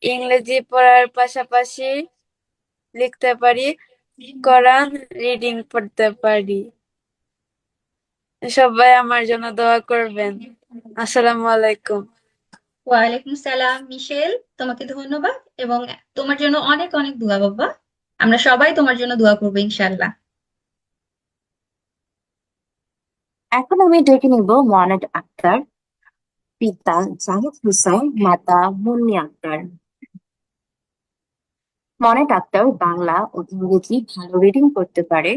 ইংরেজি পড়ার পাশাপাশি লিখতে পারি, কোরআন রিডিং পড়তে পারি। সবাই আমার জন্য দোয়া করবেন। আসসালামু আলাইকুম। ওয়ালাইকুম সালাম মিশেল, তোমাকে ধন্যবাদ এবং তোমার জন্য অনেক অনেক দোয়া বাবা। আমরা সবাই তোমার জন্য দোয়া করবো ইনশাল্লাহ। এখন আমি ডেকে নিব মনাট আক্তার, পিতা জাহিদ হোসেন, মাতা মুন্নি আক্তার। মনাট আক্তার বাংলা ও ইংরেজি ভালো রিডিং করতে পারে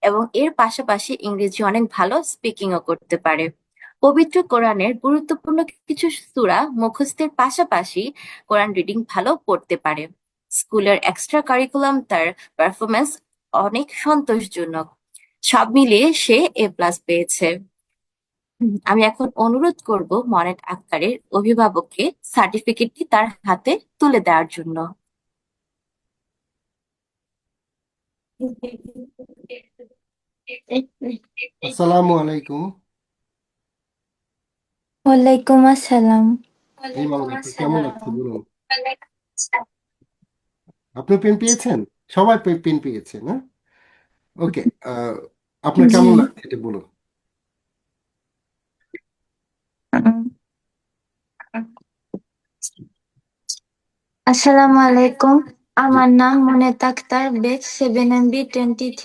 এবং এর পাশাপাশি ইংরেজি অনেক ভালো স্পিকিংও করতে পারে। পবিত্র কোরআনের গুরুত্বপূর্ণ কিছু সূরা মুখস্থের পাশাপাশি কোরআন রিডিং ভালো পড়তে পারে। স্কুলের এক্সট্রা কারিকুলাম তার পারফরমেন্স অনেক সন্তোষজনক। সব মিলিয়ে সে A+ পেয়েছে। আমি এখন অনুরোধ করব মনাট আক্তারের অভিভাবককে সার্টিফিকেটটি তার হাতে তুলে দেওয়ার জন্য। আসসালামু আলাইকুম। ওয়ালাইকুম আসসালাম। এই মামুনি, আপনার কেমন লাগছে বলুন? আপনি পেন পেয়েছেন? সবাই পেন পেয়েছে না? ওকে। আপনার জি। কেমন লাগছে এটা বলুন। আসসালামু আলাইকুম, আমার নাম মুনেত আক্তার, ব্যাচ 7MB23।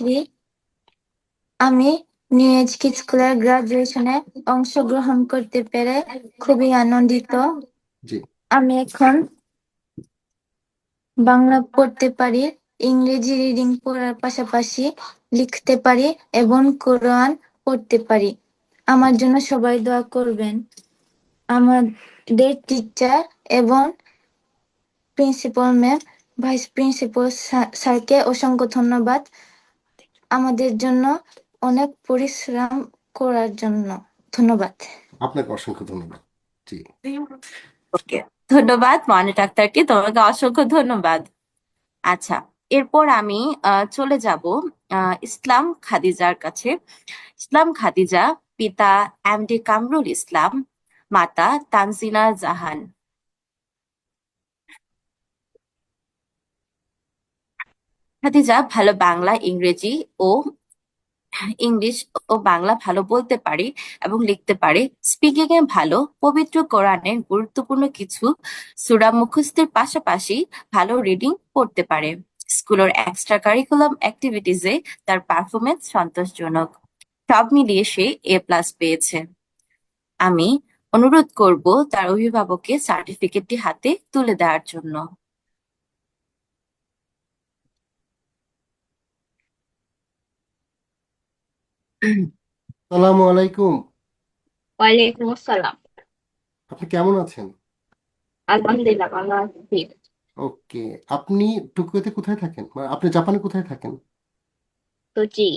আমি নিউ এজ কিড স্কুলের গ্রাজুয়েশনে অংশগ্রহণ করতে পেরে খুবই আনন্দিত। জি। আমি এখন বাংলা পড়তে পারি, ইংরেজি রিডিং পড়ার পাশাপাশি লিখতে পারি এবং কোরআন পড়তে পারি। আমার জন্য সবাই দোয়া করবেন। আমাদের টিচার এবং প্রিন্সিপাল ম্যাম, ভাইস প্রিন্সিপাল স্যারকে অসংখ্য ধন্যবাদ আমাদের জন্য অনেক পরিশ্রম করার জন্য। ধন্যবাদ। আপনাকে অসংখ্য ধন্যবাদ। জি। ওকে, ধন্যবাদ মনাট আক্তারকে, তোমাকে অসংখ্য ধন্যবাদ। আচ্ছা, এরপর আমি চলে যাব ইসলাম খাদিজার কাছে। ইসলাম খাদিজা, পিতা MD কামরুল ইসলাম, মাতা তানজিনা জাহান। খাদিজা ভালো বাংলা, ইংলিশ ও বাংলা ভালো বলতে পারে এবং লিখতে পারে। স্পিকিং এ ভালো। পবিত্র কোরআনের গুরুত্বপূর্ণ কিছু সূরা মুখস্থের পাশাপাশি ভালো রিডিং পড়তে পারে। স্কুলের এক্সট্রা কারিকুলাম অ্যাক্টিভিটিজে তার পারফরমেন্স সন্তোষজনক। সব মিলিয়ে সে A+ পেয়েছে। আমি অনুরোধ করব তার অভিভাবককে সার্টিফিকেটটি হাতে তুলে দেওয়ার জন্য। আসসালামু আলাইকুম। ওয়ালাইকুম আসসালাম। আপনি কেমন আছেন? আলহামদুলিল্লাহ ভালো আছি। ওকে। আপনি টোকিওতে কোথায় থাকেন, মানে আপনি জাপানে কোথায় থাকেন? তো জি,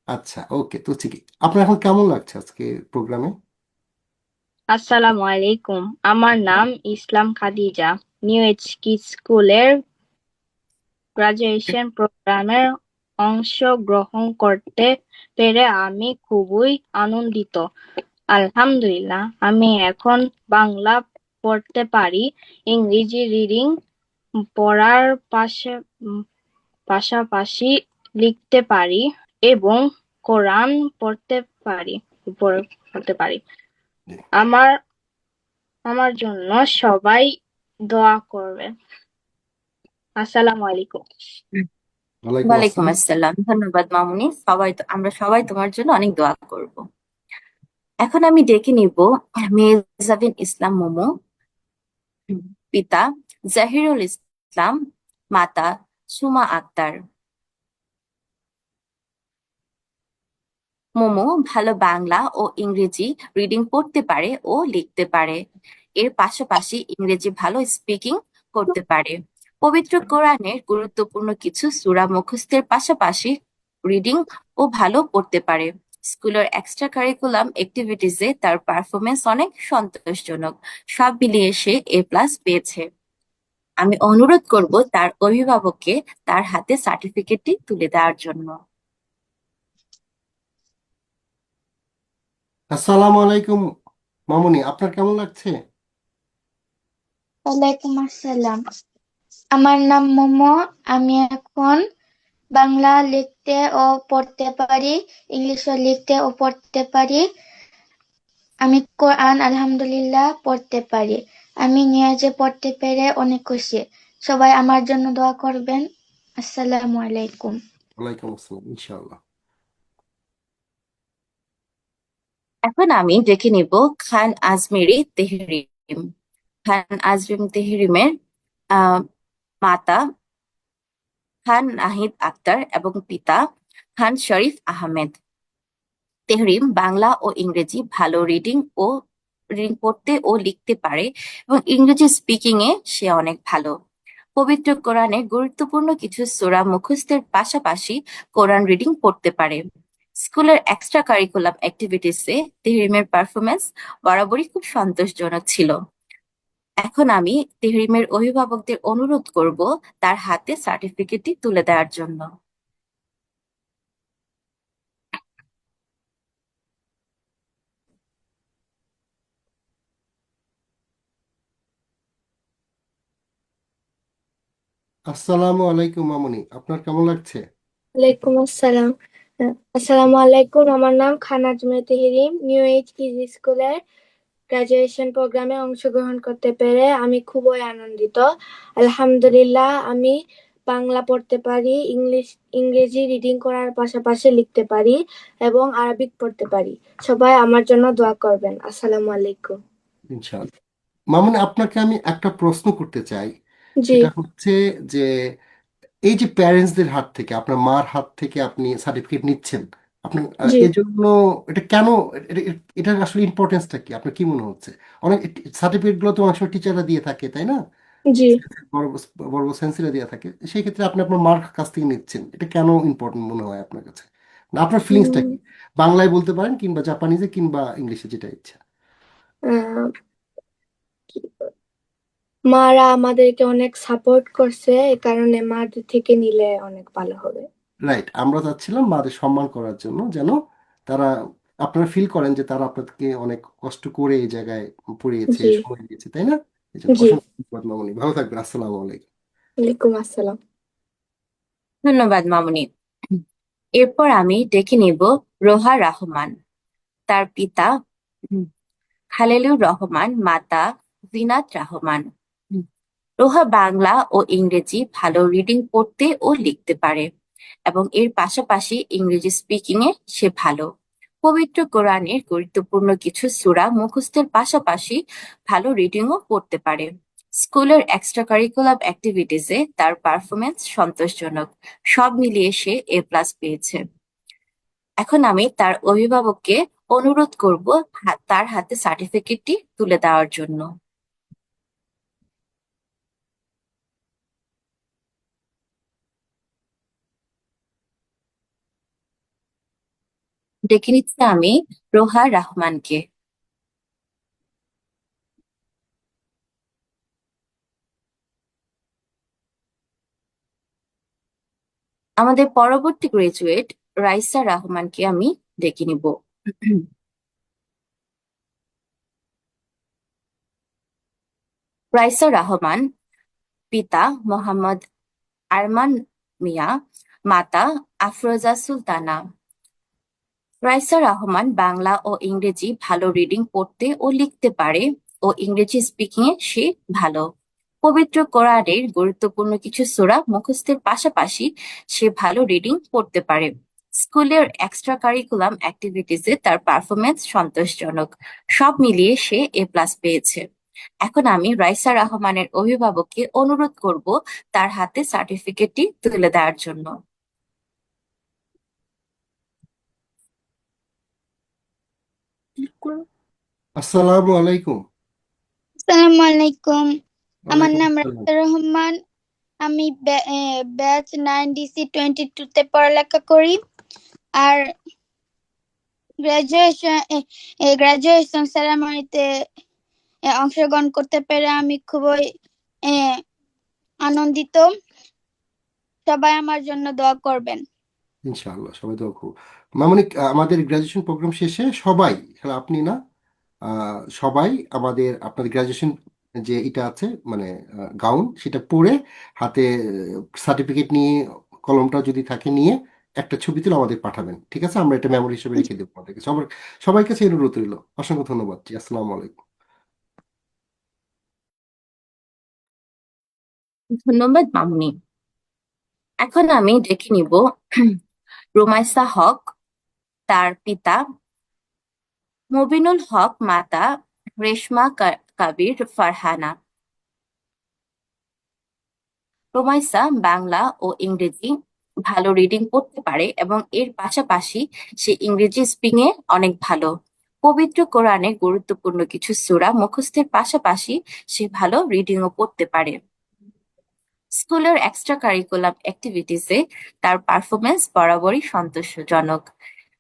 আচ্ছা, ওকে, তো ঠিকই। আপনার এখন কেমন লাগছে আজকে প্রোগ্রামে? আসসালামু আলাইকুম। আমার নাম ইসলাম খাদিজা। নিউ এইচকি স্কুলের গ্রাজুয়েশন প্রোগ্রামে অংশগ্রহণ করতে পেরে আমি খুবই আনন্দিত। আলহামদুলিল্লাহ, আমি এখন বাংলা পড়তে পারি, ইংরেজি রিডিং পড়ার পাশাপাশি লিখতে পারি এবং কোরআন পড়তে পারি। আমার আমার জন্য সবাই দোয়া করবে। আসসালামু আলাইকুম। ওয়ালাইকুম ওয়ালাইকুম আসসালাম। আসসালাম। ধন্যবাদ মামুনি। আমরা সবাই তোমার জন্য অনেক দোয়া করব। এখন আমি ডেকে নিব মেহজাবিন ইসলাম মোমো, পিতা জাহিরুল ইসলাম, মাতা সুমা আক্তার। মোমো ভালো বাংলা ও ইংরেজি রিডিং পড়তে পারে ও লিখতে পারে। এর পাশাপাশি ইংরেজি ভালো স্পিকিং করতে পারে। পবিত্র কোরআনের গুরুত্বপূর্ণ কিছু সূরা মুখস্থের পাশাপাশি রিডিং ও ভালো পড়তে পারে। স্কুলের এক্সট্রা কারিকুলাম অ্যাক্টিভিটিসে তার পারফরমেন্স অনেক সন্তোষজনক। সব মিলিয়ে সে A+ পেয়েছে। আমি অনুরোধ করব তার অভিভাবককে তার হাতে সার্টিফিকেটটি তুলে দেওয়ার জন্য। আসসালামু আলাইকুম মামুনি, আপনার কেমন লাগছে? ওয়ালাইকুম আসসালাম। আমার নাম মোমো। আমি এখন বাংলা লিখতে ও পড়তে পারি, ইংলিশও লিখতে ও পড়তে পারি। আমি কোরআন আলহামদুলিল্লাহ পড়তে পারি। আমি নিয়াজে পড়তে পেরে অনেক খুশি। সবাই আমার জন্য দোয়া করবেন। আসসালামু আলাইকুম। ওয়ালাইকুম আসসালাম, ইনশাআল্লাহ। এখন আমি ডেকে নিব খান আজমেরি তেহরিম। খান আজমিন তেহরিমের মাতা খান নাহিদ আক্তার এবং পিতা খান শরীফ আহমেদ। তেহরিম বাংলা ও ইংরেজি ভালো রিডিং পড়তে ও লিখতে পারে এবং ইংরেজি স্পিকিং এ সে অনেক ভালো। পবিত্র কোরআনে গুরুত্বপূর্ণ কিছু সূরা মুখস্থের পাশাপাশি কোরআন রিডিং পড়তে পারে। স্কুলের এক্সট্রা কারিকুলাম অ্যাক্টিভিটিসে তেহরিমের পারফরমেন্স বরাবরই খুব সন্তোষজনক ছিল। এখন আমি তেহরিমের অভিভাবকদের অনুরোধ করব তার হাতে সার্টিফিকেটটি তুলে দেওয়ার জন্য। আসসালামু আলাইকুম মামুনি, আপনার কেমন লাগছে? ওয়ালাইকুম আসসালাম। আসসালামু আলাইকুম। আমার নাম খান আজমে তেহরিম। নিউ এইচ কিজ স্কুলের গ্রাজুয়েশন প্রোগ্রামে অংশগ্রহণ করতে পেরে আমি খুবই আনন্দিত। আলহামদুলিল্লাহ, আমি বাংলা পড়তে পারি, ইংরেজি রিডিং করার পাশাপাশি লিখতে পারি এবং আরবিক পড়তে পারি। সবাই আমার জন্য দোয়া করবেন। আসসালামু আলাইকুম। ইনশাআল্লাহ। মামুনি, আপনাকে আমি একটা প্রশ্ন করতে চাই। জি, সেটা হচ্ছে যে এই যে প্যারেন্টসদের হাত থেকে, আপনার মার হাত থেকে আপনি সার্টিফিকেট নিচ্ছেন, আপনার জি, এজন্য এটা কেন, এটার আসলে ইম্পর্টেন্সটা কি, আপনার কি মনে হচ্ছে? অনেক সার্টিফিকেট গুলো তো অনেক সময় টিচাররা দিয়ে থাকে, তাই না? জি। বড় বড় বড় সেন্সিরা দিয়ে থাকে। সেই ক্ষেত্রে আপনি আপনার মার কাছ থেকে নিচ্ছেন, এটা কেন ইম্পর্টেন্ট মনে হয় আপনার কাছে? না, আপনার ফিলিংসটা উম, কি? বাংলায় বলতে পারেন কিংবা জাপানিজে কিংবা ইংলিশে, যেটা ইচ্ছা। আহ, মারা আমাদেরকে অনেক সাপোর্ট করছে, এই কারণে মাদের থেকে নিলে অনেক ভালো হবে। রাইট, আমরা চাচ্ছিলাম মাদের সম্মান করার জন্য, যেন তারা, আপনারা ফিল করেন যে তারা আপনাদেরকে অনেক কষ্ট করে এই জায়গায় পড়িয়েছে, জি, সময় দিয়েছে, তাই না? এই জন্য জি। অসংখ্য ধন্যবাদ মামনি, ভালো থাকবেন। আসসালামু আলাইকুম। ওয়ালাইকুম আসসালাম। ধন্যবাদ মামুনি। এরপর আমি ডেকে নিব রোহা রহমান। তার পিতা খালেলুর রহমান, মাতা জিনাত রহমান। রোহা বাংলা ও ইংরেজি ভালো রিডিং পড়তে ও লিখতে পারে এবং এর পাশাপাশি ইংরেজি স্পিকিং এ সে ভালো। পবিত্র কোরআনের গুরুত্বপূর্ণ কিছু সূরা মুখস্থের পাশাপাশি ভালো রিডিংও পড়তে পারে। স্কুলের এক্সট্রা কারিকুলাম অ্যাক্টিভিটিসে তার পারফরমেন্স সন্তোষজনক। সব মিলিয়ে সে A+ পেয়েছে। এখন আমি তার অভিভাবককে অনুরোধ করব তার হাতে সার্টিফিকেটটি তুলে দেওয়ার জন্য। ডেকে নিচ্ছি আমি রোহা রহমানকে। আমাদের পরবর্তী গ্রাজুয়েট রাইসা রহমানকে আমি ডেকে নিব। রাইসা রহমান, পিতা মোহাম্মদ আরমান মিয়া, মাতা আফরোজা সুলতানা। রাইসা রহমান বাংলা ও ইংরেজি ভালো রিডিং পড়তে ও লিখতে পারে ও ইংরেজি স্পিকিং এ সে ভালো। পবিত্র কোরআনের গুরুত্বপূর্ণ কিছু সূরা মুখস্থের পাশাপাশি সে ভালো রিডিং পড়তে পারে। স্কুলের এক্সট্রা কারিকুলাম অ্যাক্টিভিটিসে তার পারফরমেন্স সন্তোষজনক। সব মিলিয়ে সে A+ পেয়েছে। এখন আমি রাইসা রহমানের অভিভাবককে অনুরোধ করব তার হাতে সার্টিফিকেটটি তুলে দেওয়ার জন্য। আসসালামু আলাইকুম। আসসালামু আলাইকুম। আমার ওয়ালাইকুম নাম আসসালাম। রাইসা রহমান। আমি ব্যাচ 9DC22 তে পড়ালেখা করি। আর গ্রাজুয়েশন সেরেমনিতে অংশগ্রহণ করতে পেরে আমি খুবই আনন্দিত। সবাই আমার জন্য দোয়া করবেন। ইনশাআল্লাহ সবাই দোয়া করব। মামুনি, আমাদের গ্রাজুয়েশন প্রোগ্রাম শেষে সবাই, হ্যাঁ আপনি না, সবাই আমাদের আপনাদের গ্রাজুয়েশন যে এটা আছে মানে গাউন, সেটা পরে হাতে সার্টিফিকেট নিয়ে, কলমটা যদি থাকে নিয়ে একটা ছবি তুলে আমাদের পাঠাবেন, ঠিক আছে? আমরা এটা মেমোরি হিসেবে রেখে দেবো আমাদেরকে। সবার কাছে অনুরোধ রইল। অসংখ্য ধন্যবাদ জি। আসসালামু আলাইকুম। ধন্যবাদ মামুনি। এখন আমি ডেকে নিব রুমাইসা হক, তার পিতা মুবিনুল হক, মাতা রেশমা কাবির ফারহানা। রুমাইসা বাংলা ও ইংরেজি ভালো রিডিং পড়তে পারে এবং এর পাশাপাশি সে ইংরেজি স্পিকিং এ অনেক ভালো। পবিত্র কোরআনে গুরুত্বপূর্ণ কিছু সূরা মুখস্থের পাশাপাশি সে ভালো রিডিংও পড়তে পারে। স্কুলের এক্সট্রা কারিকুলাম অ্যাক্টিভিটিসে তার পারফরমেন্স বরাবরই সন্তোষজনক।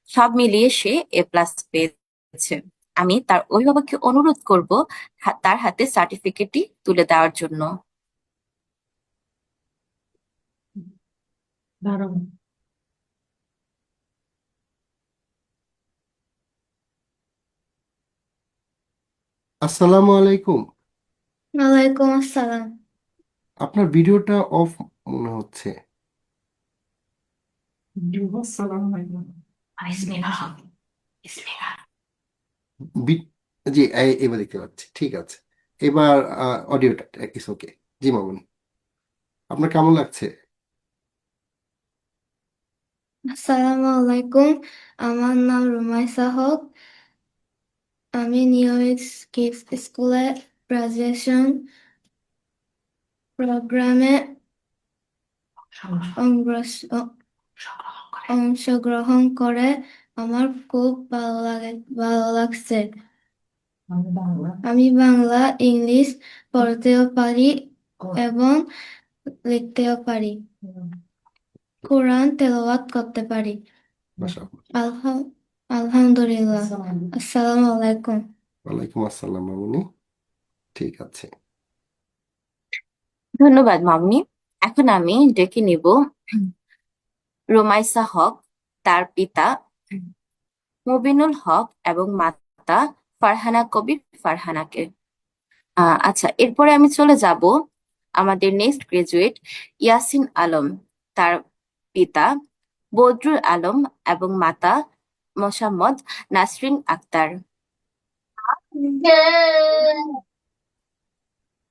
সব মিলিয়ে সে A+ পেয়েছে। আমি তার অভিভাবককে অনুরোধ করব তার হাতে সার্টিফিকেটটি তুলে দেওয়ার জন্য। আসসালামু আলাইকুম। ওয়ালাইকুম আসসালাম। আপনার ভিডিওটা অফ মনে হচ্ছে। বি- জি, এবার দেখতে পাচ্ছি, ঠিক আছে। এবার অডিওটা ইস ওকে। জি মামুনি, আপনার কেমন লাগছে? আসসালামু আলাইকুম। আমার নাম রুমাইসা হক। আমি নিউ কিডস স্কুলে গ্রাজুয়েশন প্রোগ্রামে অংশগ্রহণ করে আমার খুব ভালো লাগছে। আমি বাংলা ইংলিশ পড়তেও পারি এবং লিখতেও পারি। কোরআন তেলাওয়াত করতে পারি। আলহামদুলিল্লাহ। আসসালামু আলাইকুম। ওয়ালাইকুম আসসালাম মামুনি, ঠিক আছে। ধন্যবাদ মামুনি। এখন আমি ডেকে নিব রুমাইসা হক, তার পিতা মুবিনুল হক এবং মাতা ফারহানা কবির ফারহানাকে। আচ্ছা, এরপরে আমি চলে যাব আমাদের নেক্সট গ্রাজুয়েট ইয়াসিন আলম, তার পিতা বদরুল আলম এবং মাতা মোসাম্মদ নাসরিন আক্তার।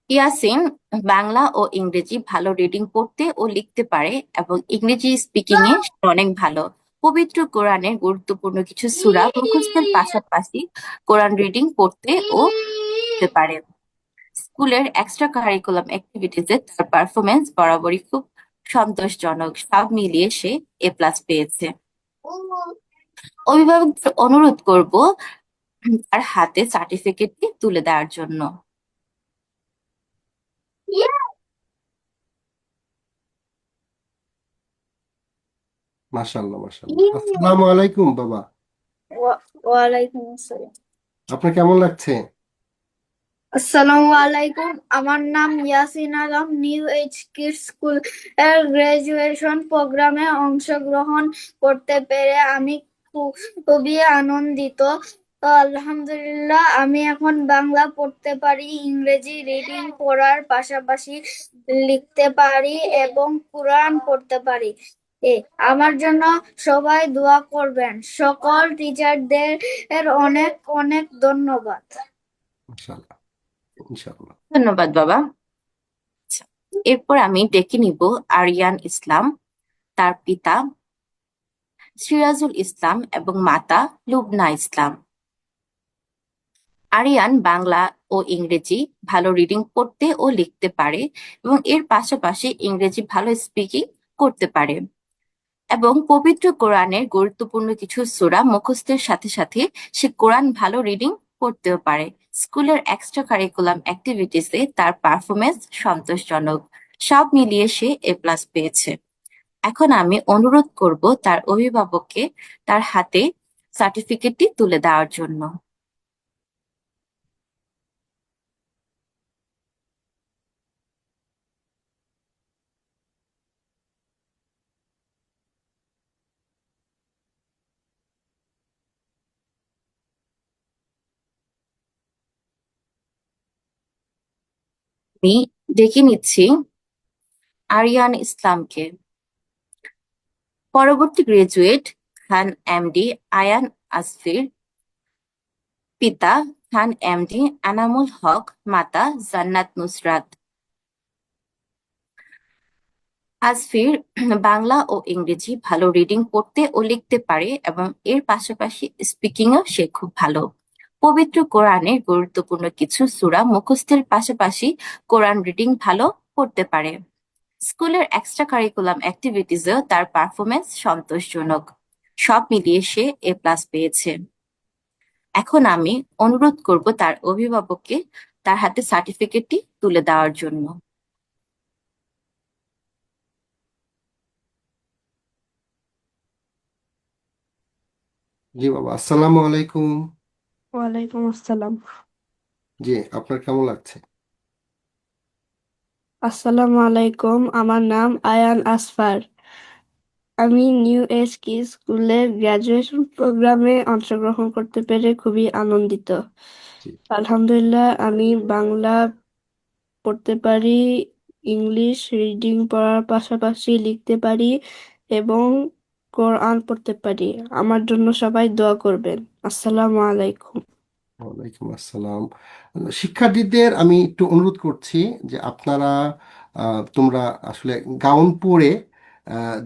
ইয়াসিন বাংলা ও ইংরেজি ভালো রিডিং পড়তে ও লিখতে পারে এবং ইংরেজি স্পিকিং এ সে অনেক ভালো। পবিত্র কোরআনের গুরুত্বপূর্ণ কিছু সূরা মুখস্থের পাশাপাশি কোরআন রিডিং পড়তে ও লিখতে পারে। স্কুলের এক্সট্রা কারিকুলাম অ্যাক্টিভিটিসে তার পারফরমেন্স বরাবরই খুব সন্তোষজনক। সব মিলিয়ে সে A+ পেয়েছে। অভিভাবকদের অনুরোধ করব তার হাতে সার্টিফিকেটটি তুলে দেওয়ার জন্য। মাশাআল্লাহ মাশাআল্লাহ। আসসালামু আলাইকুম বাবা, ওয়ালাইকুম আসসালাম। আপনার কেমন লাগছে? আসসালামু আলাইকুম, আমার নাম Yasin Alam. New age kids school এর গ্রাজুয়েশন প্রোগ্রামে অংশগ্রহণ করতে পেরে আমি খুবই আনন্দিত। আলহামদুলিল্লাহ, আমি এখন বাংলা পড়তে পারি, ইংরেজি রিডিং পড়ার পাশাপাশি লিখতে পারি এবং কোরআন পড়তে পারি। আমার জন্য সবাই দোয়া করবেন। সকল টিচারদের অনেক অনেক ধন্যবাদ। মাশাআল্লাহ, ইনশাআল্লাহ। ধন্যবাদ বাবা। আচ্ছা, এরপর আমি ডেকে নিব আরিয়ান ইসলাম, তার পিতা সিরাজুল ইসলাম এবং মাতা লুবনা ইসলাম। আরিয়ান বাংলা ও ইংরেজি ভালো রিডিং পড়তে ও লিখতে পারে এবং এর পাশাপাশি ইংরেজি ভালো স্পিকিং করতে পারে এবং পবিত্র কোরআনের গুরুত্বপূর্ণ কিছু সূরা মুখস্থের সাথে সাথে সে কোরআন ভালো রিডিং করতেও পারে। স্কুলের এক্সট্রা কারিকুলাম অ্যাক্টিভিটিসে তার পারফরমেন্স সন্তোষজনক। সব মিলিয়ে সে A+ পেয়েছে। এখন আমি অনুরোধ করব তার অভিভাবককে তার হাতে সার্টিফিকেটটি তুলে দেওয়ার জন্য। আমি ডেকে নিচ্ছি আরিয়ান ইসলামকে। পরবর্তী গ্রাজুয়েট খান এমডি আয়ান আসফির, পিতা খান এমডি এনামুল হক, মাতা জান্নাত নুসরাত। আসফির বাংলা ও ইংরেজি ভালো রিডিং পড়তে ও লিখতে পারে এবং এর পাশাপাশি স্পিকিংও সে খুব ভালো। পবিত্র কোরআনের গুরুত্বপূর্ণ কিছু সূরা মুখস্থের পাশাপাশি কোরআন রিডিং ভালো করতে পারে। স্কুলের এক্সট্রা কারিকুলাম অ্যাক্টিভিটিসেও তার পারফরমেন্স সন্তোষজনক। সব মিলিয়ে সে A+ পেয়েছে। এখন আমি অনুরোধ করব তার অভিভাবককে তার হাতে সার্টিফিকেটটি তুলে দেওয়ার জন্য। জি বাবা, আসসালামু আলাইকুম। ওয়ালাইকুম আসসালাম। জি, আপনার কেমন লাগছে? আসসালামু আলাইকুম, আমার নাম আয়ান আসফার। আমি নিউ এজ কিডস স্কুলের গ্রাজুয়েশন প্রোগ্রামে অংশগ্রহণ করতে পেরে খুবই আনন্দিত। জি আলহামদুলিল্লাহ, আমি বাংলা পড়তে পারি, ইংলিশ রিডিং পড়ার পাশাপাশি লিখতে পারি এবং কোরআন পড়তে পারি। আমার জন্য সবাই দোয়া করবেন। আসসালামু আলাইকুম। ওয়ালাইকুম আসসালাম। শিক্ষার্থীদের আমি একটু অনুরোধ করছি যে আপনারা তোমরা আসলে গাউন পরে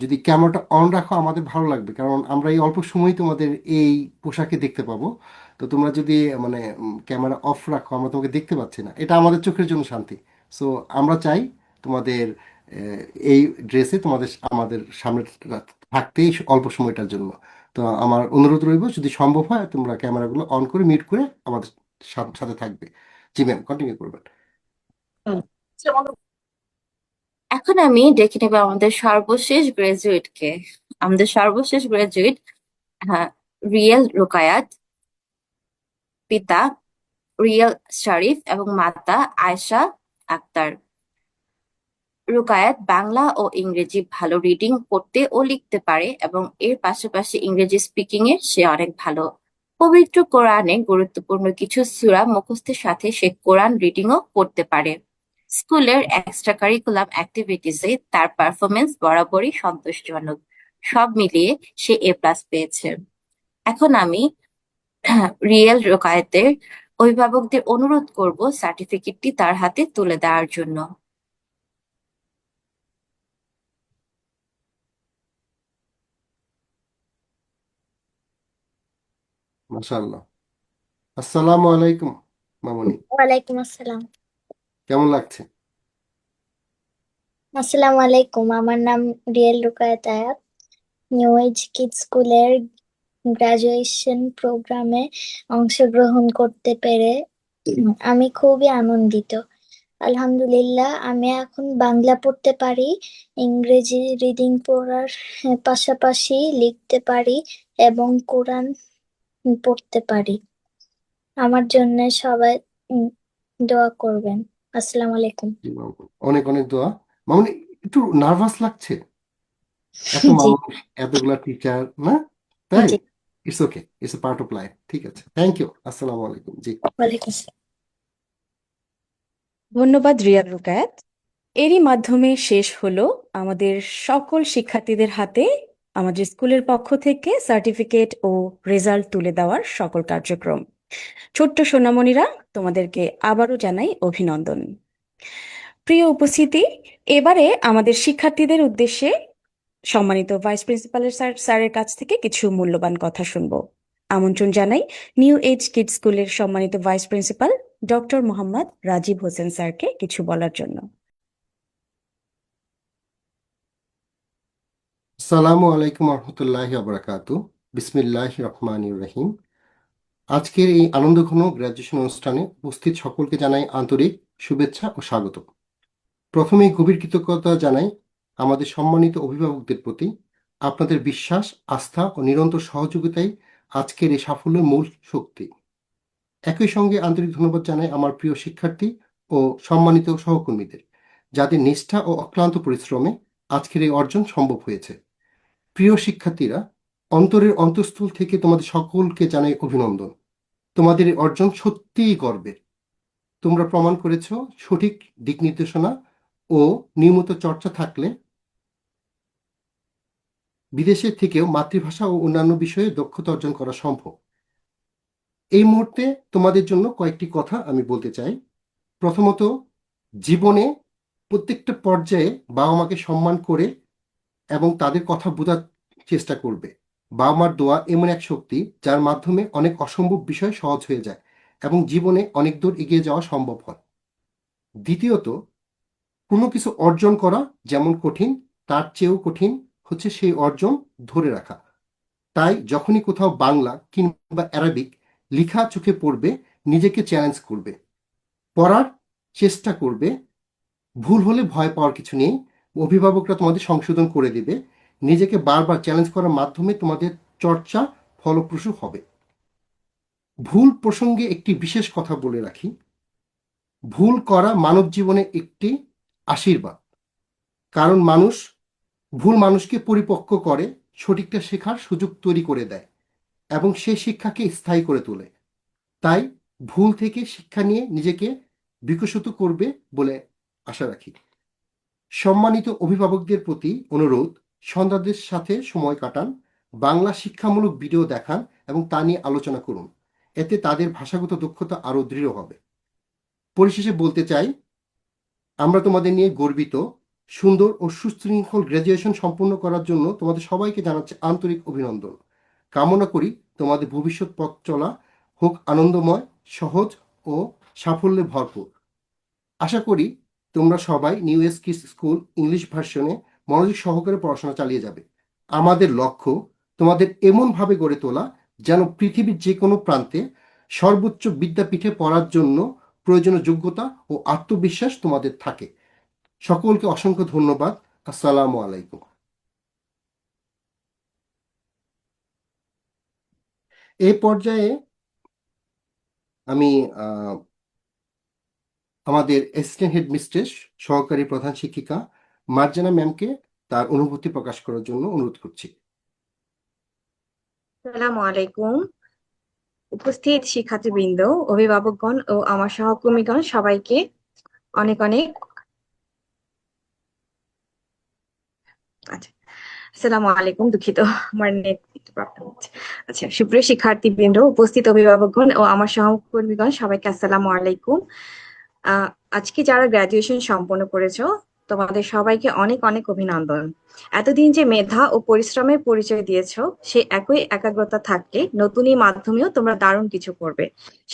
যদি ক্যামেরাটা অন রাখো আমাদের ভালো লাগবে, কারণ আমরা এই অল্প সময় তোমাদের এই পোশাকে দেখতে পাবো। তো তোমরা যদি মানে ক্যামেরা অফ রাখো আমরা তোমাকে দেখতে পাচ্ছি না, এটা আমাদের চোখের জন্য শান্তি। সো আমরা চাই তোমাদের এই ড্রেসে তোমাদের আমাদের সামনে থাকতে এই অল্প সময়টার জন্য। তো আমার অনুরোধ রইব যদি সম্ভব হয় তোমরা ক্যামেরাগুলো অন করে মিউট করে আমাদের সাথে থাকবে। জি ম্যাম, কন্টিনিউ করবেন। এখন আমি ডেকে নেব আমাদের সর্বশেষ গ্রাজুয়েটকে। আমাদের সর্বশেষ গ্রাজুয়েট রিয়েল রোকায়াত, পিতা রিয়েল শরীফ এবং মাতা আয়েশা আক্তার। রুকায়াত বাংলা ও ইংরেজি ভালো রিডিং পড়তে ও লিখতে পারে এবং এর পাশাপাশি ইংরেজি স্পিকিং এ সে অনেক ভালো। পবিত্র কোরআনে গুরুত্বপূর্ণ কিছু সূরা মুখস্থের সাথে সে কোরআন রিডিংও পড়তে পারে। স্কুলের এক্সট্রা কারিকুলাম অ্যাক্টিভিটিসে তার পারফরমেন্স বরাবরই সন্তোষজনক। সব মিলিয়ে সে A+ পেয়েছে। এখন আমি রিয়েল রোকায়াতের অভিভাবকদের অনুরোধ করব সার্টিফিকেটটি তার হাতে তুলে দেওয়ার জন্য। মাশাআল্লাহ। আসসালামু আলাইকুম মামুনি, ওয়ালাইকুম আসসালাম। কেমন লাগছে? আসসালামু আলাইকুম, আমার নাম রিয়েল রুকায়াত আয়াত। নিউ এজ কিডস স্কুলের গ্রাজুয়েশন প্রোগ্রামে অংশগ্রহণ করতে পেরে আমি খুবই আনন্দিত। আলহামদুলিল্লাহ, আমি এখন বাংলা পড়তে পারি, ইংরেজি রিডিং পড়ার পাশাপাশি লিখতে পারি এবং কোরআন পড়তে পারি। আমার জন্য সবাই দোয়া করবেন। আসসালামু আলাইকুম। অনেক অনেক দোয়া। মামুনি একটু নার্ভাস লাগছে, এত জি মানুষ, এতগুলা টিচার, না তাই? জি, it's okay, it's a part of life. ঠিক আছে, থ্যাংক ইউ। আসসালামু আলাইকুম। জি। ওয়ালাইকুম আসসালাম। ধন্যবাদ রিয়া রুকায়াত। এরই মাধ্যমে শেষ হলো আমাদের সকল শিক্ষার্থীদের হাতে আমাদের স্কুলের পক্ষ থেকে সার্টিফিকেট ও রেজাল্ট তুলে দেওয়ার সকল কার্যক্রম। ছোট্ট সোনামণিরা, তোমাদেরকে আবারও জানাই অভিনন্দন। প্রিয় উপস্থিতি, এবারে আমাদের শিক্ষার্থীদের উদ্দেশ্যে সম্মানিত ভাইস প্রিন্সিপালের স্যারের কাছ থেকে কিছু মূল্যবান কথা শুনবো। আমন্ত্রণ জানাই নিউ এজ কিডস স্কুলের সম্মানিত vice principal doctor Mohammad Rajib Hossain স্যারকে কিছু বলার জন্য। আসসালামু আলাইকুম রহমতুল্লাহি বারাকাতু। বিসমিল্লাহ রহমান রহিম। আজকের এই আনন্দঘন গ্র্যাজুয়েশন অনুষ্ঠানে উপস্থিত সকলকে জানাই আন্তরিক শুভেচ্ছা ও স্বাগত। প্রথমেই গভীর কৃতজ্ঞতা জানাই আমাদের সম্মানিত অভিভাবকদের প্রতি। আপনাদের বিশ্বাস, আস্থা ও নিরন্তর সহযোগিতাই আজকের এই সাফল্যের মূল শক্তি। একই সঙ্গে আন্তরিক ধন্যবাদ জানাই আমার প্রিয় শিক্ষার্থী ও সম্মানিত সহকর্মীদের, যাদের নিষ্ঠা ও অক্লান্ত পরিশ্রমে আজকের এই অর্জন সম্ভব হয়েছে। প্রিয় শিক্ষার্থীরা, অন্তরের অন্তঃস্থল থেকে তোমাদের সকলকে জানাই অভিনন্দন। তোমাদের এই অর্জন সত্যিই গর্বের। তোমরা প্রমাণ করেছ সঠিক দিক নির্দেশনা ও নিয়মিত চর্চা থাকলে বিদেশের থেকেও মাতৃভাষা ও অন্যান্য বিষয়ে দক্ষতা অর্জন করা সম্ভব। এই মুহূর্তে তোমাদের জন্য কয়েকটি কথা আমি বলতে চাই। প্রথমত, জীবনে প্রত্যেকটা পর্যায়ে বাবা মাকে সম্মান করে এবং তাদের কথা বোঝার চেষ্টা করবে। বাবা মার দোয়া এমন এক শক্তি যার মাধ্যমে অনেক অসম্ভব বিষয় সহজ হয়ে যায় এবং জীবনে অনেক দূর এগিয়ে যাওয়া সম্ভব হয়। দ্বিতীয়ত, কোনো কিছু অর্জন করা যেমন কঠিন, তার চেয়েও কঠিন হচ্ছে সেই অর্জন ধরে রাখা। তাই যখনই কোথাও বাংলা কিংবা অ্যারাবিক লেখা চোখে পড়বে, নিজেকে চ্যালেঞ্জ করবে, পড়ার চেষ্টা করবে। ভুল হলে ভয় পাওয়ার কিছু নেই, অভিভাবকরা তোমাদের সংশোধন করে দেবে। নিজেকে বারবার চ্যালেঞ্জ করার মাধ্যমে তোমাদের চর্চা ফলপ্রসূ হবে। ভুল প্রসঙ্গে একটি বিশেষ কথা বলে রাখি, ভুল করা মানব জীবনে একটি আশীর্বাদ। কারণ ভুল মানুষকে পরিপক্ক করে, সঠিকটা শেখার সুযোগ তৈরি করে দেয় এবং সেই শিক্ষাকে স্থায়ী করে তোলে। তাই ভুল থেকে শিক্ষা নিয়ে নিজেকে বিকশিত করবে বলে আশা রাখি। সম্মানিত অভিভাবকদের প্রতি অনুরোধ, সন্তানদের সাথে সময় কাটান, বাংলা শিক্ষামূলক ভিডিও দেখান এবং তা নিয়ে আলোচনা করুন। এতে তাদের ভাষাগত দক্ষতা আরও দৃঢ় হবে। পরিশেষে বলতে চাই, আমরা তোমাদের নিয়ে গর্বিত। সুন্দর ও সুশৃঙ্খল গ্র্যাজুয়েশন সম্পূর্ণ করার জন্য তোমাদের সবাইকে জানাচ্ছি আন্তরিক অভিনন্দন। কামনা করি তোমাদের ভবিষ্যৎ পথ চলা হোক আনন্দময়, সহজ ও সাফল্যে ভরপুর। আশা করি তোমরা সবাই new age kids school English ভার্সনে মনোযোগ সহকারে পড়াশোনা চালিয়ে যাবে। আমাদের লক্ষ্য তোমাদের এমনভাবে গড়ে তোলা যেন পৃথিবীর যে কোনো প্রান্তে সর্বোচ্চ বিদ্যাপীঠে পড়ার জন্য প্রয়োজনীয় যোগ্যতা ও আত্মবিশ্বাস তোমাদের থাকে। সকলকে অসংখ্য ধন্যবাদ। আসসালামু আলাইকুম। এই পর্যায়ে আমি আমাদের অ্যাসিস্ট্যান্ট হেডমিস্ট্রেস, সহকারী প্রধান শিক্ষিকা মার্জানা ম্যামকে তার অনুভূতি প্রকাশ করার জন্য অনুরোধ করছি। আসসালামু আলাইকুম। উপস্থিত শিক্ষার্থীবৃন্দ, অভিভাবকগণ ও আমার সহকর্মীগণ সবাইকে অনেক অনেক আসসালামু আলাইকুম। দুঃখিত, আমার নেট একটু প্রবলেম হচ্ছে। আচ্ছা, সুপ্রিয় শিক্ষার্থীবৃন্দ, উপস্থিত অভিভাবকগণ ও আমার সহকর্মীগণ সবাইকে আসসালামু আলাইকুম। আজকে যারা গ্রাজুয়েশন সম্পন্ন করেছো, তোমাদের সবাইকে অনেক অনেক অভিনন্দন। এতদিন যে মেধা ও পরিশ্রমের পরিচয় দিয়েছো, সে একই একাগ্রতা থাকলে নতুন এই মাধ্যমেও তোমরা দারুণ কিছু করবে।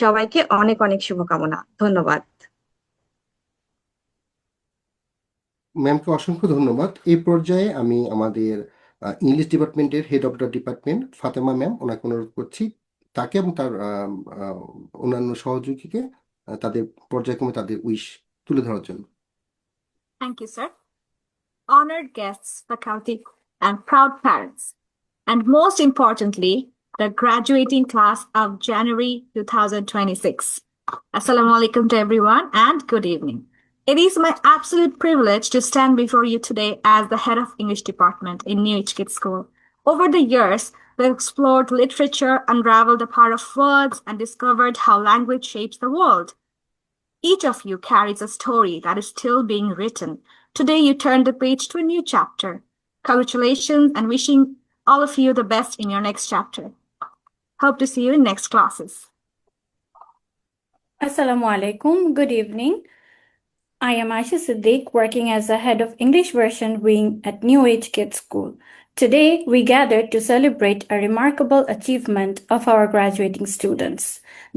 সবাইকে অনেক অনেক শুভকামনা। ধন্যবাদ। ম্যামকে অসংখ্য ধন্যবাদ। এই পর্যায়ে আমি আমাদের ইংলিশ ডিপার্টমেন্টের head of the department Fatema ma'am, ওনাকে অনুরোধ করছি তাকে এবং তার অন্যান্য সহযোগীকে তাদের পর্যায়ক্রমে তাদের উইশ তুলে ধরার জন্য। Thank you, sir. Honored guests, faculty, and proud parents, and most importantly, the graduating class of January 2026. Assalamu alaikum to everyone and good evening. It is my absolute privilege to stand before you today as the head of English department in New Age Kids School. Over the years, we've explored literature, unraveled the power of words, and discovered how language shapes the world. Each of you carries a story that is still being written. Today, you turn the page to a new chapter. Congratulations and wishing all of you the best in your next chapter. Hope to see you in next classes. Assalamu alaikum. Good evening. I am Aisha Siddiq, working as the head of English version wing at New Age Kids School. Today, we gathered to celebrate a remarkable achievement of our graduating students.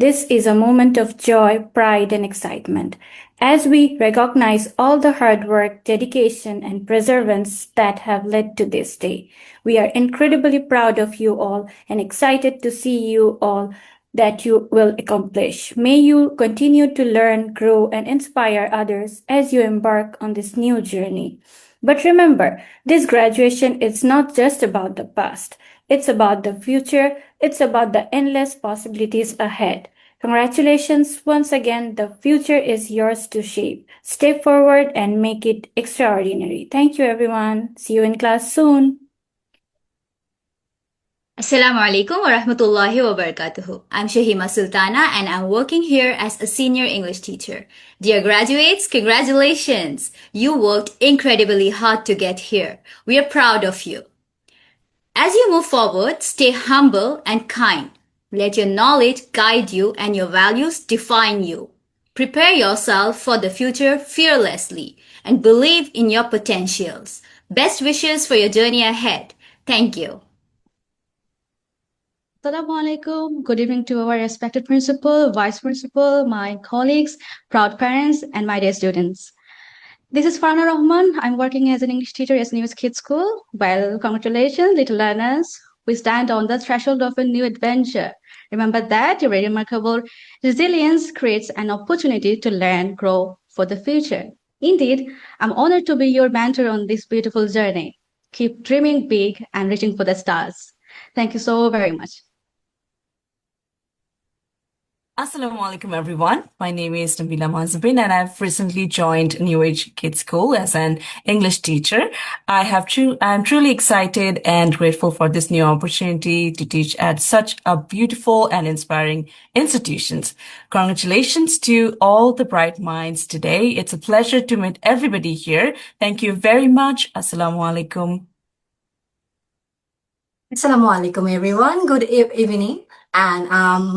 This is a moment of joy, pride, and excitement as we recognize all the hard work, dedication, and perseverance that have led to this day. We are incredibly proud of you all and excited to see you all that you will accomplish. May you continue to learn, grow, and inspire others as you embark on this new journey. But remember, this graduation is not just about the past. It's about the future. It's about the endless possibilities ahead. Congratulations once again. The future is yours to shape. Step forward and make it extraordinary. Thank you, everyone. See you in class soon. Assalamu alaikum wa rahmatullahi wa barakatuhu. I'm Shahima Sultana and I'm working here as a senior English teacher. Dear graduates, congratulations! You worked incredibly hard to get here. We are proud of you. As you move forward, stay humble and kind. Let your knowledge guide you and your values define you. Prepare yourself for the future fearlessly and believe in your potentials. Best wishes for your journey ahead. Thank you. Assalamu alaikum. Good evening to our respected principal, vice principal, my colleagues, proud parents, and my dear students. This is Farhana Rahman. I'm working as an English teacher at New Age Kids School. Well, congratulations, little learners. We stand on the threshold of a new adventure. Remember that your remarkable resilience creates an opportunity to learn, grow for the future. Indeed, I'm honored to be your mentor on this beautiful journey. Keep dreaming big and reaching for the stars. Thank you so very much. Assalamu alaikum everyone. My name is Nabila Mazabin and I've recently joined New Age Kids School as an English teacher. I'm truly excited and grateful for this new opportunity to teach at such a beautiful and inspiring institutions. Congratulations to all the bright minds today. It's a pleasure to meet everybody here. Thank you very much. Assalamu alaikum. Assalamu alaikum everyone. Good evening. And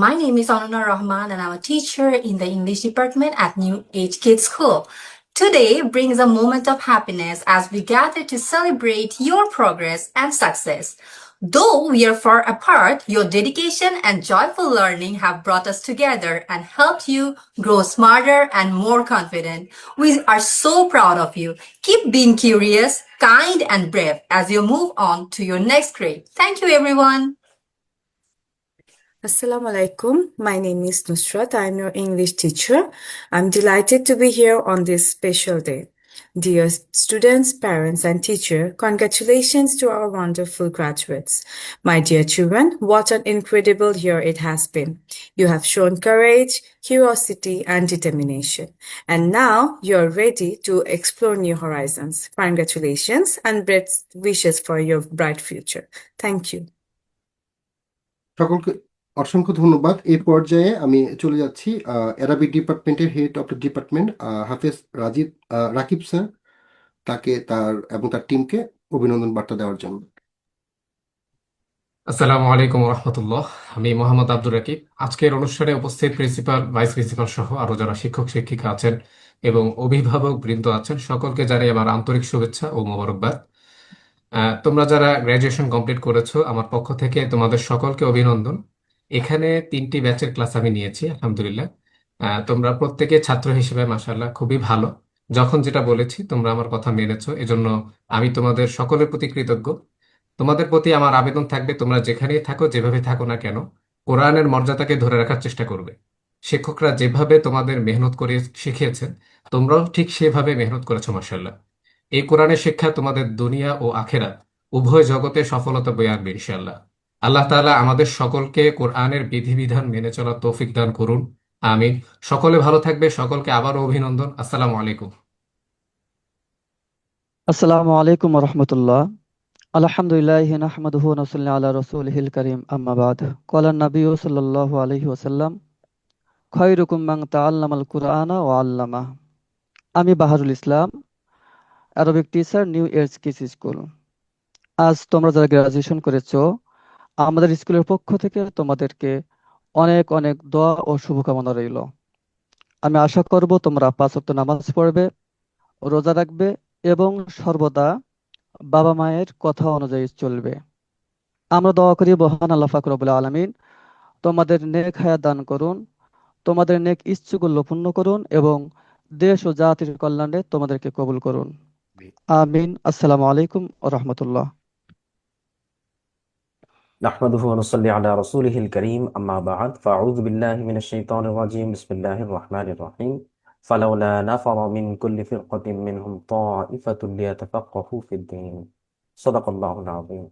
my name is Anuna Rahman and I'm a teacher in the English department at New Age Kids School. Today brings a moment of happiness as we gather to celebrate your progress and success. Though we are far apart, your dedication and joyful learning have brought us together and helped you grow smarter and more confident. We are so proud of you. Keep being curious, kind, and brave as you move on to your next grade. Thank you, everyone. Assalamu alaikum. My name is Nusrat. I'm your English teacher. I'm delighted to be here on this special day. Dear students, parents, and teacher, congratulations to our wonderful graduates. My dear children, what an incredible year it has been. You have shown courage, curiosity, and determination. And now you're ready to explore new horizons. Congratulations and best wishes for your bright future. Thank you. সকলকে অসংখ্য ধন্যবাদ। এই পর্যায়ে আমি চলে যাচ্ছি Arabic ডিপার্টমেন্টের head of the department হাফেজ রাকিব স্যার, তাকে এবং তার টিমকে অভিনন্দন বার্তা দেওয়ার জন্য। আসসালামু আলাইকুম রহমতুল্লাহ। আমি মোহাম্মদ আব্দুর রাকিব। আজকের অনুষ্ঠানে উপস্থিত প্রিন্সিপাল, ভাইস প্রিন্সিপাল সহ আরো যারা শিক্ষক শিক্ষিকা আছেন এবং অভিভাবক বৃন্দ আছেন, সকলকে জানাই আমার আন্তরিক শুভেচ্ছা ও মোবারকবাদ। তোমরা যারা গ্রাজুয়েশন কমপ্লিট করেছো, আমার পক্ষ থেকে তোমাদের সকলকে অভিনন্দন। এখানে 3টি ব্যাচের ক্লাস আমি নিয়েছি, আলহামদুলিল্লাহ। তোমরা প্রত্যেকে ছাত্র হিসেবে মাশাআল্লাহ খুবই ভালো। যখন যেটা বলেছি তোমরা আমার কথা মেনেছো, এজন্য আমি তোমাদের সকলের প্রতি কৃতজ্ঞ। তোমাদের প্রতি আমার আবেদন থাকবে, তোমরা যেখানেই থাকো, যেভাবে থাকো না কেন, কোরআনের মর্যাদাকে ধরে রাখার চেষ্টা করবে। শিক্ষকরা যেভাবে তোমাদের মেহনত করে শিখিয়েছেন, তোমরাও ঠিক সেভাবে মেহনত করেছো মাশাআল্লাহ। এই কোরআনের শিক্ষা তোমাদের দুনিয়া ও আখেরাত উভয় জগতে সফলতা বয়ে আনবে ইনশাআল্লাহ। আল্লাহ তাআলা আমাদের সকলকে কোরআনের বিধিবিধান মেনে চলার তৌফিক দান করুন। আমিন। সকলে ভালো থাকবে। সকলকে আবারও অভিনন্দন। আসসালামু আলাইকুম। আসসালামু আলাইকুম রহমতুল্লাহ। আলহামদুলিল্লাহ নাহমাদুহু ওয়া নুসাল্লি আলা রাসূলিহিল কারীম আম্মা বাদ। ক্বালা নবী সাল্লাল্লাহু আলাইহি ওয়াসাল্লাম খায়রুকুম মান তাআল্লামাল কুরআনা ওয়া আল্লামাহ। আমি Baharul Islam, Arabic teacher, new age kids school. আজ তোমরা যারা গ্রাজুয়েশন করেছো, আমাদের স্কুলের পক্ষ থেকে তোমাদেরকে অনেক অনেক দোয়া ও শুভকামনা রইল। আমি আশা করব তোমরা 5 ওয়াক্ত নামাজ পড়বে, রোজা রাখবে এবং সর্বদা বাবা মায়ের কথা অনুযায়ী চলবে। আমরা দোয়া করি মহান আল্লাহ পাক রব্বুল আলামিন তোমাদের নেক হায়াত দান করুন, তোমাদের নেক ইচ্ছাগুলো পূর্ণ করুন এবং দেশ ও জাতির কল্যাণে তোমাদেরকে কবুল করুন। আমিন। আসসালামু আলাইকুম ওয়া রাহমাতুল্লাহ। نحمده ونصلي على رسوله الكريم أما بعد فأعوذ بالله من الشيطان الرجيم بسم الله الرحمن الرحيم فلولا نفر من كل فرقة منهم طائفة ليتفقهوا في الدين صدق الله العظيم.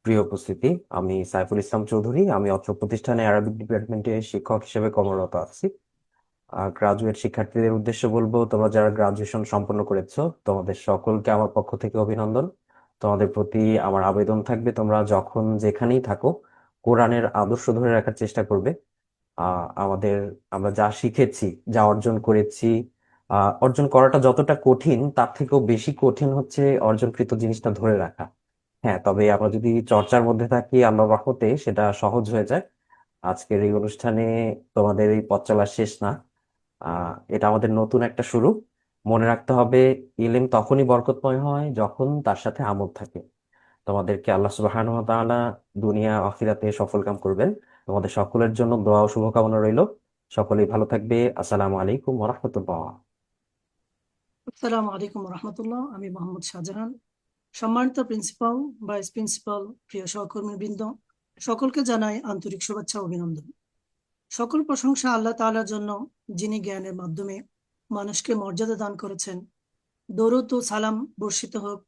প্রিয় উপস্থিতি, আমি সাইফুল ইসলাম চৌধুরী। আমি অত্র প্রতিষ্ঠানে আরবিক ডিপার্টমেন্টে শিক্ষক হিসেবে কর্মরত আছি। গ্রাজুয়েট শিক্ষার্থীদের উদ্দেশ্যে বলবো, তোমরা যারা গ্রাজুয়েশন সম্পন্ন করেছো, তোমাদের সকলকে আমার পক্ষ থেকে অভিনন্দন। তোমাদের প্রতি আমার আবেদন থাকবে, তোমরা যখন যেখানেই থাকো কোরআনের আদর্শ ধরে রাখার চেষ্টা করবে। আমরা যা শিখেছি, যা অর্জন করেছি, অর্জন করাটা যতটা কঠিন, তার থেকেও বেশি কঠিন হচ্ছে অর্জনকৃত জিনিসটা ধরে রাখা। হ্যাঁ, তবে আমরা যদি চর্চার মধ্যে থাকি, আল্লাহর রহমতে সেটা সহজ হয়ে যায়। আজকের এই অনুষ্ঠানে তোমাদের এই পথ চলা শেষ না, এটা আমাদের নতুন একটা শুরু। মনে রাখতে হবে, ইলম তখনই বরকতময় হয় যখন তার সাথে আমল থাকে। তোমাদেরকে আল্লাহ সুবহানাহু ওয়া তাআলা দুনিয়া আখিরাতে সফল কাম করবেন। তোমাদের সকলের জন্য দোয়া ও শুভকামনা রইল। সকলেই ভালো থাকবে। আসসালামু আলাইকুম ওয়া রাহমাতুল্লাহ। আসসালামু আলাইকুম রহমতুল্লাহ। আমি মোহাম্মদ শাহজাহান। সম্মানিত প্রিন্সিপাল, ভাইস প্রিন্সিপাল, প্রিয় সহকর্মীবৃন্দ, সকলকে জানাই আন্তরিক শুভেচ্ছা ও অভিনন্দন। সকল প্রশংসা আল্লাহ তাআলার জন্য, যিনি জ্ঞানের মাধ্যমে মানুষকে মর্যাদা দান করেছেন। দরুদ ও সালাম বর্ষিত হোক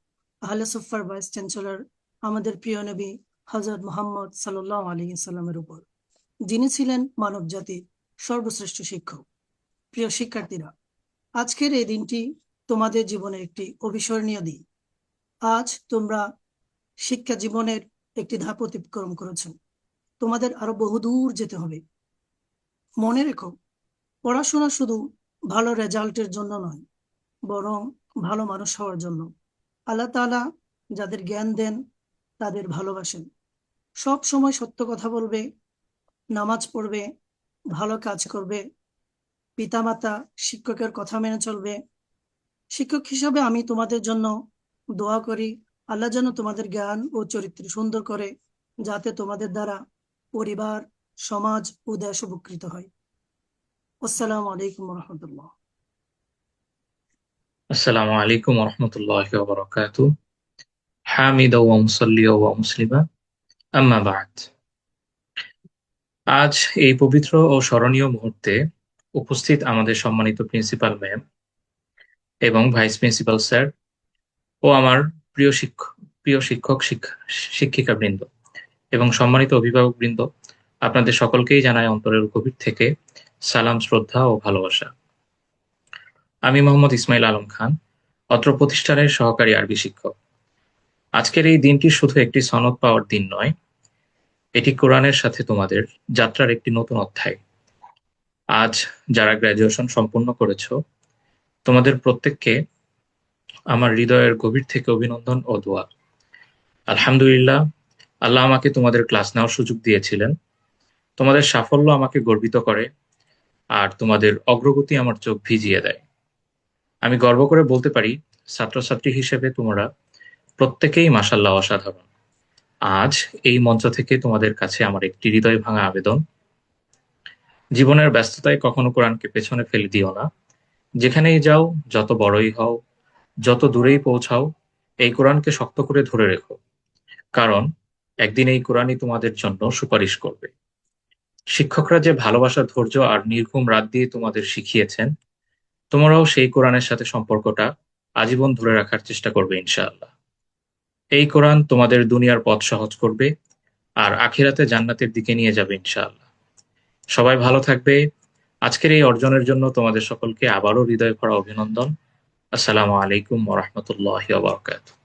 আহলে সুফার ভাইস চ্যান্সেলর আমাদের প্রিয় নবী হযরত মুহাম্মদ সাল্লাল্লাহু আলাইহি সাল্লামের উপর, যিনি ছিলেন মানব জাতির সর্বশ্রেষ্ঠ শিক্ষক। প্রিয় শিক্ষার্থীরা, আজকের এই দিনটি তোমাদের জীবনের একটি অবিস্মরণীয় দিন। আজ তোমরা শিক্ষা জীবনের একটি ধাপ অতিক্রম করেছো। তোমাদের আরো বহুদূর যেতে হবে। মনে রেখো, পড়াশোনা শুধু ভালো রেজাল্টের জন্য নয়, বরং ভালো মানুষ হওয়ার জন্য। আল্লাহ তাআলা যাদের জ্ঞান দেন তাদের ভালোবাসেন। সব সময় সত্য কথা বলবে, নামাজ পড়বে, ভালো কাজ করবে, পিতামাতা শিক্ষকের কথা মেনে চলবে। শিক্ষক হিসাবে আমি তোমাদের জন্য দোয়া করি, আল্লাহ যেন তোমাদের জ্ঞান ও চরিত্র সুন্দর করে, যাতে তোমাদের দ্বারা পরিবার, সমাজ ও দেশ উপকৃত হয়। আসসালামু আলাইকুম রহমতুল্লাহ। আসসালামু আলাইকুম ওরহমতুল্লাহি ওয়া বারাকাতুহু। হামিদা ওয়া মুসাল্লিয়া ওয়া মুসলিমা, আম্মা বা'দ। আজ এই পবিত্র ও স্মরণীয় মুহূর্তে উপস্থিত আমাদের সম্মানিত প্রিন্সিপাল ম্যাম এবং ভাইস প্রিন্সিপাল স্যার ও আমার প্রিয় শিক্ষক শিক্ষিকা বৃন্দ এবং সম্মানিত অভিভাবক বৃন্দ, আপনাদের সকলকেই জানাই অন্তরের গভীর থেকে সালাম, শ্রদ্ধা ও ভালোবাসা। আমি মোহাম্মদ ইসমাইল আলম খান, অত্র প্রতিষ্ঠানের সহকারী আরবি শিক্ষক। আজকের এই দিনটি শুধু একটি সনদ পাওয়ার দিন নয়, এটি কোরআনের সাথে তোমাদের যাত্রার একটি নতুন অধ্যায়। আজ যারা গ্র্যাজুয়েশন সম্পূর্ণ করেছ, তোমাদের প্রত্যেককে আমার হৃদয়ের গভীর থেকে অভিনন্দন ও দোয়া। আলহামদুলিল্লাহ, আল্লাহ আমাকে তোমাদের ক্লাস নেওয়ার সুযোগ দিয়েছিলেন। তোমাদের সাফল্য আমাকে গর্বিত করে, আর তোমাদের অগ্রগতি আমার চোখ ভিজিয়ে দেয়। আমি গর্ব করে বলতে পারি, ছাত্রছাত্রী হিসেবে তোমরা প্রত্যেকেই মাশাআল্লাহ অসাধারণ। আজ এই মঞ্চ থেকে তোমাদের কাছে আমার একটি হৃদয় ভাঙা আবেদন, জীবনের ব্যস্ততায় কখনো কোরআনকে পেছনে ফেলে দিও না। যেখানেই যাও, যত বড়ই হও, যত দূরেই পৌঁছাও, এই কোরআনকে শক্ত করে ধরে রেখো। কারণ একদিন এই কোরআনই তোমাদের জন্য সুপারিশ করবে। শিক্ষকরা যে ভালোবাসা, ধৈর্য আর নির্ঘুম রাত দিয়ে তোমাদের শিখিয়েছেন, তোমরাও সেই কোরআনের সাথে সম্পর্কটা আজীবন ধরে রাখার চেষ্টা করবে ইনশাআল্লাহ। এই কোরআন তোমাদের দুনিয়ার পথ সহজ করবে আর আখিরাতে জান্নাতের দিকে নিয়ে যাবে ইনশাআল্লাহ। সবাই ভালো থাকবে। আজকের এই অর্জনের জন্য তোমাদের সকলকে আবারও হৃদয় ভরা অভিনন্দন। আসসালামু আলাইকুম ওয়া রাহমাতুল্লাহি ওয়া বারাকাতুহু।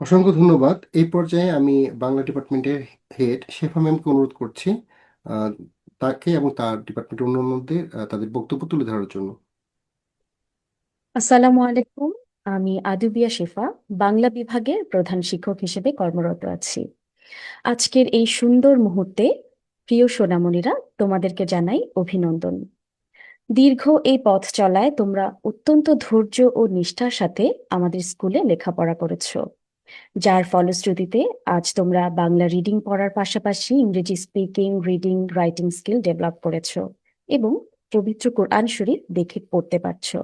অসংখ্য ধন্যবাদ। এই পর্যায়ে আমি বাংলা ডিপার্টমেন্টের হেড শেফা ম্যামকে অনুরোধ করছি তাকে এবং তার ডিপার্টমেন্টের অন্যান্যদের তাদের বক্তব্য তুলে ধরার জন্য। আসসালামু আলাইকুম। আমি আদুবিয়া শেফা, বাংলা বিভাগের প্রধান শিক্ষক হিসেবে কর্মরত আছি। আজকের এই সুন্দর মুহূর্তে প্রিয় সোনামণিরা, তোমাদেরকে জানাই অভিনন্দন। দীর্ঘ এই পথ চলায় তোমরা অত্যন্ত ধৈর্য ও নিষ্ঠার সাথে আমাদের স্কুলে লেখাপড়া করেছো, যার ফলশ্রুতিতে আজ তোমরা বাংলা রিডিং পড়ার পাশাপাশি ইংরেজি speaking, reading, writing skill develop করেছো এবং পবিত্র কোরআন শরীফ দেখে পড়তে পারছো।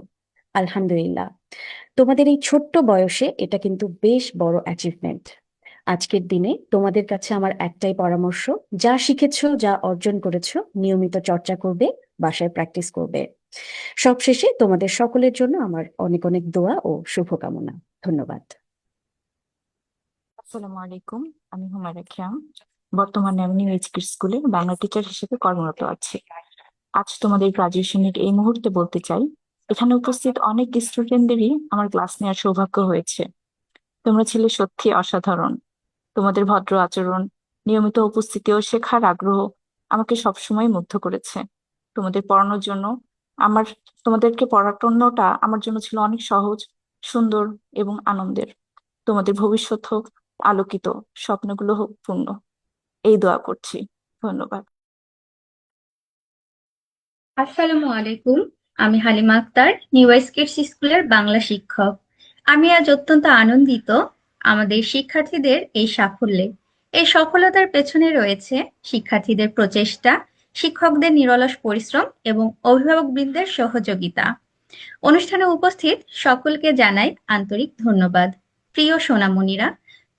আলহামদুলিল্লাহ, তোমাদের এই ছোট্ট বয়সে এটা কিন্তু বেশ বড় অ্যাচিভমেন্ট। আজকের দিনে তোমাদের কাছে আমার একটাই পরামর্শ, যা শিখেছো, যা অর্জন করেছো, নিয়মিত চর্চা করবে, বাসায় প্র্যাকটিস করবে। সবশেষে তোমাদের সকলের জন্য আমার অনেক অনেক দোয়া ও শুভকামনা। ধন্যবাদ। আসসালামু আলাইকুম, আমি হুমায়রা খিয়াম। বর্তমানে আমি নিউ এইচ কিডস স্কুলে বাংলা টিচার হিসেবে কর্মরত আছি। আজ তোমাদের গ্রাজুয়েশনের এই মুহূর্তে বলতে চাই, এখানে উপস্থিত অনেক স্টুডেন্টদেরই আমার ক্লাস নেওয়ার সৌভাগ্য হয়েছে। তোমরা ছিলে সত্যি অসাধারণ। তোমাদের ভদ্র আচরণ, নিয়মিত উপস্থিতি ও শেখার আগ্রহ আমাকে সবসময় মুগ্ধ করেছে। তোমাদের পড়ানোর জন্য আমার তোমাদেরকে পড়ানোটা আমার জন্য ছিল অনেক সহজ, সুন্দর এবং আনন্দের। তোমাদের ভবিষ্যৎ হোক আলোকিত, স্বপ্নগুলো হোক পূর্ণ, এই দোয়া করছি। ধন্যবাদ। আসসালামু আলাইকুম। আমি Halima Akter, new age kids স্কুলের বাংলা শিক্ষক। আমি আজ অত্যন্ত আনন্দিত আমাদের শিক্ষার্থীদের এই সাফল্যে। এই সফলতার পেছনে রয়েছে শিক্ষার্থীদের প্রচেষ্টা, শিক্ষকদের নিরলস পরিশ্রম এবং অভিভাবকবৃন্দের সহযোগিতা। অনুষ্ঠানে উপস্থিত সকলকে জানাই আন্তরিক ধন্যবাদ। প্রিয় সোনামণিরা,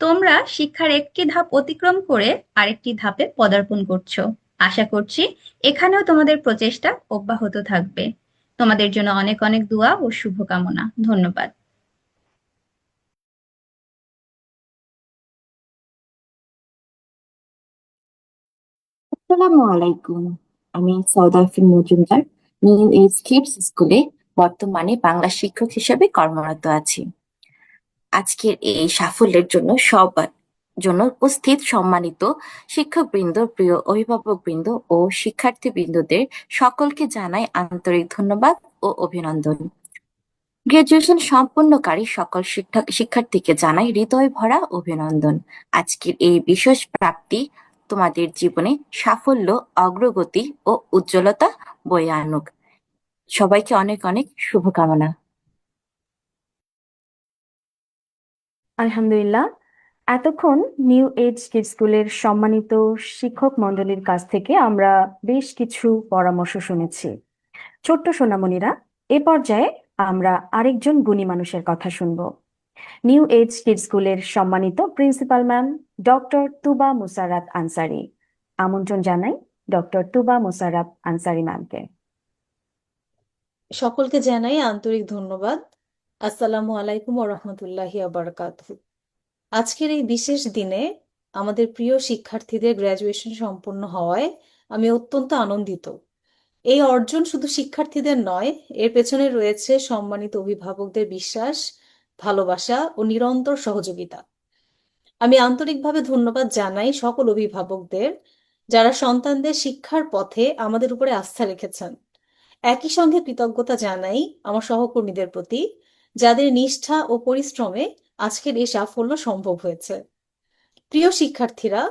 তোমরা শিক্ষার একটি ধাপ অতিক্রম করে আরেকটি ধাপে পদার্পণ করছো। আশা করছি এখানেও তোমাদের প্রচেষ্টা অব্যাহত থাকবে। তোমাদের জন্য অনেক অনেক দোয়া ও শুভকামনা। ধন্যবাদ। আসসালামু আলাইকুম। আমি Saud Afrin Majumder, new age kids স্কুলে বর্তমানে বাংলা শিক্ষক হিসেবে কর্মরত আছি। আজকের এই সাফল্যের জন্য সবার জন্য উপস্থিত সম্মানিত শিক্ষকবৃন্দ, প্রিয় অভিভাবকবৃন্দ ও শিক্ষার্থীবৃন্দদের সকলকে জানাই আন্তরিক ধন্যবাদ ও অভিনন্দন। গ্রাজুয়েশন সম্পূর্ণকারী সকল শিক্ষার্থীকে জানাই হৃদয় ভরা অভিনন্দন। আজকের এই বিশেষ প্রাপ্তি তোমাদের জীবনে সাফল্য, অগ্রগতি ও উজ্জ্বলতা বয়ে আনুক। সবাইকে অনেক অনেক শুভকামনা। আলহামদুলিল্লাহ, এতক্ষণ নিউ এজ কিডস স্কুলের সম্মানিত শিক্ষক মণ্ডলীর কাছ থেকে আমরা বেশ কিছু পরামর্শ শুনেছি। ছোট্ট সোনামণিরা, এ পর্যায়ে আমরা আরেকজন গুণী মানুষের কথা শুনব। নিউ এজ কিডস স্কুলের সম্মানিত principal ma'am doctor Tuba Musarrat Ansari. আমন্ত্রণ জানাই ডক্টর তুবা মুসারাত আনসারি ম্যামকে। সকলকে জানাই আন্তরিক ধন্যবাদ। আসসালামু আলাইকুম ওয়া রাহমাতুল্লাহি ওয়া বারাকাতুহু। আজকের এই বিশেষ দিনে আমাদের প্রিয় শিক্ষার্থীদের গ্র্যাজুয়েশন সম্পন্ন হওয়ায় আমি অত্যন্ত আনন্দিত। এই অর্জন শুধু শিক্ষার্থীদের নয়, এর পেছনে রয়েছে সম্মানিত অভিভাবকদের বিশ্বাস, ভালোবাসা ও নিরন্তর সহযোগিতা। আমি আন্তরিকভাবে ধন্যবাদ জানাই সকল অভিভাবকদের, যারা সন্তানদের শিক্ষার পথে আমাদের উপরে আস্থা রেখেছেন। একই সঙ্গে কৃতজ্ঞতা জানাই আমার সহকর্মীদের প্রতি, যাদের নিষ্ঠা ও পরিশ্রমে আজকের এই সাফল্য সম্ভব হয়েছে। প্রিয় শিক্ষার্থীরা,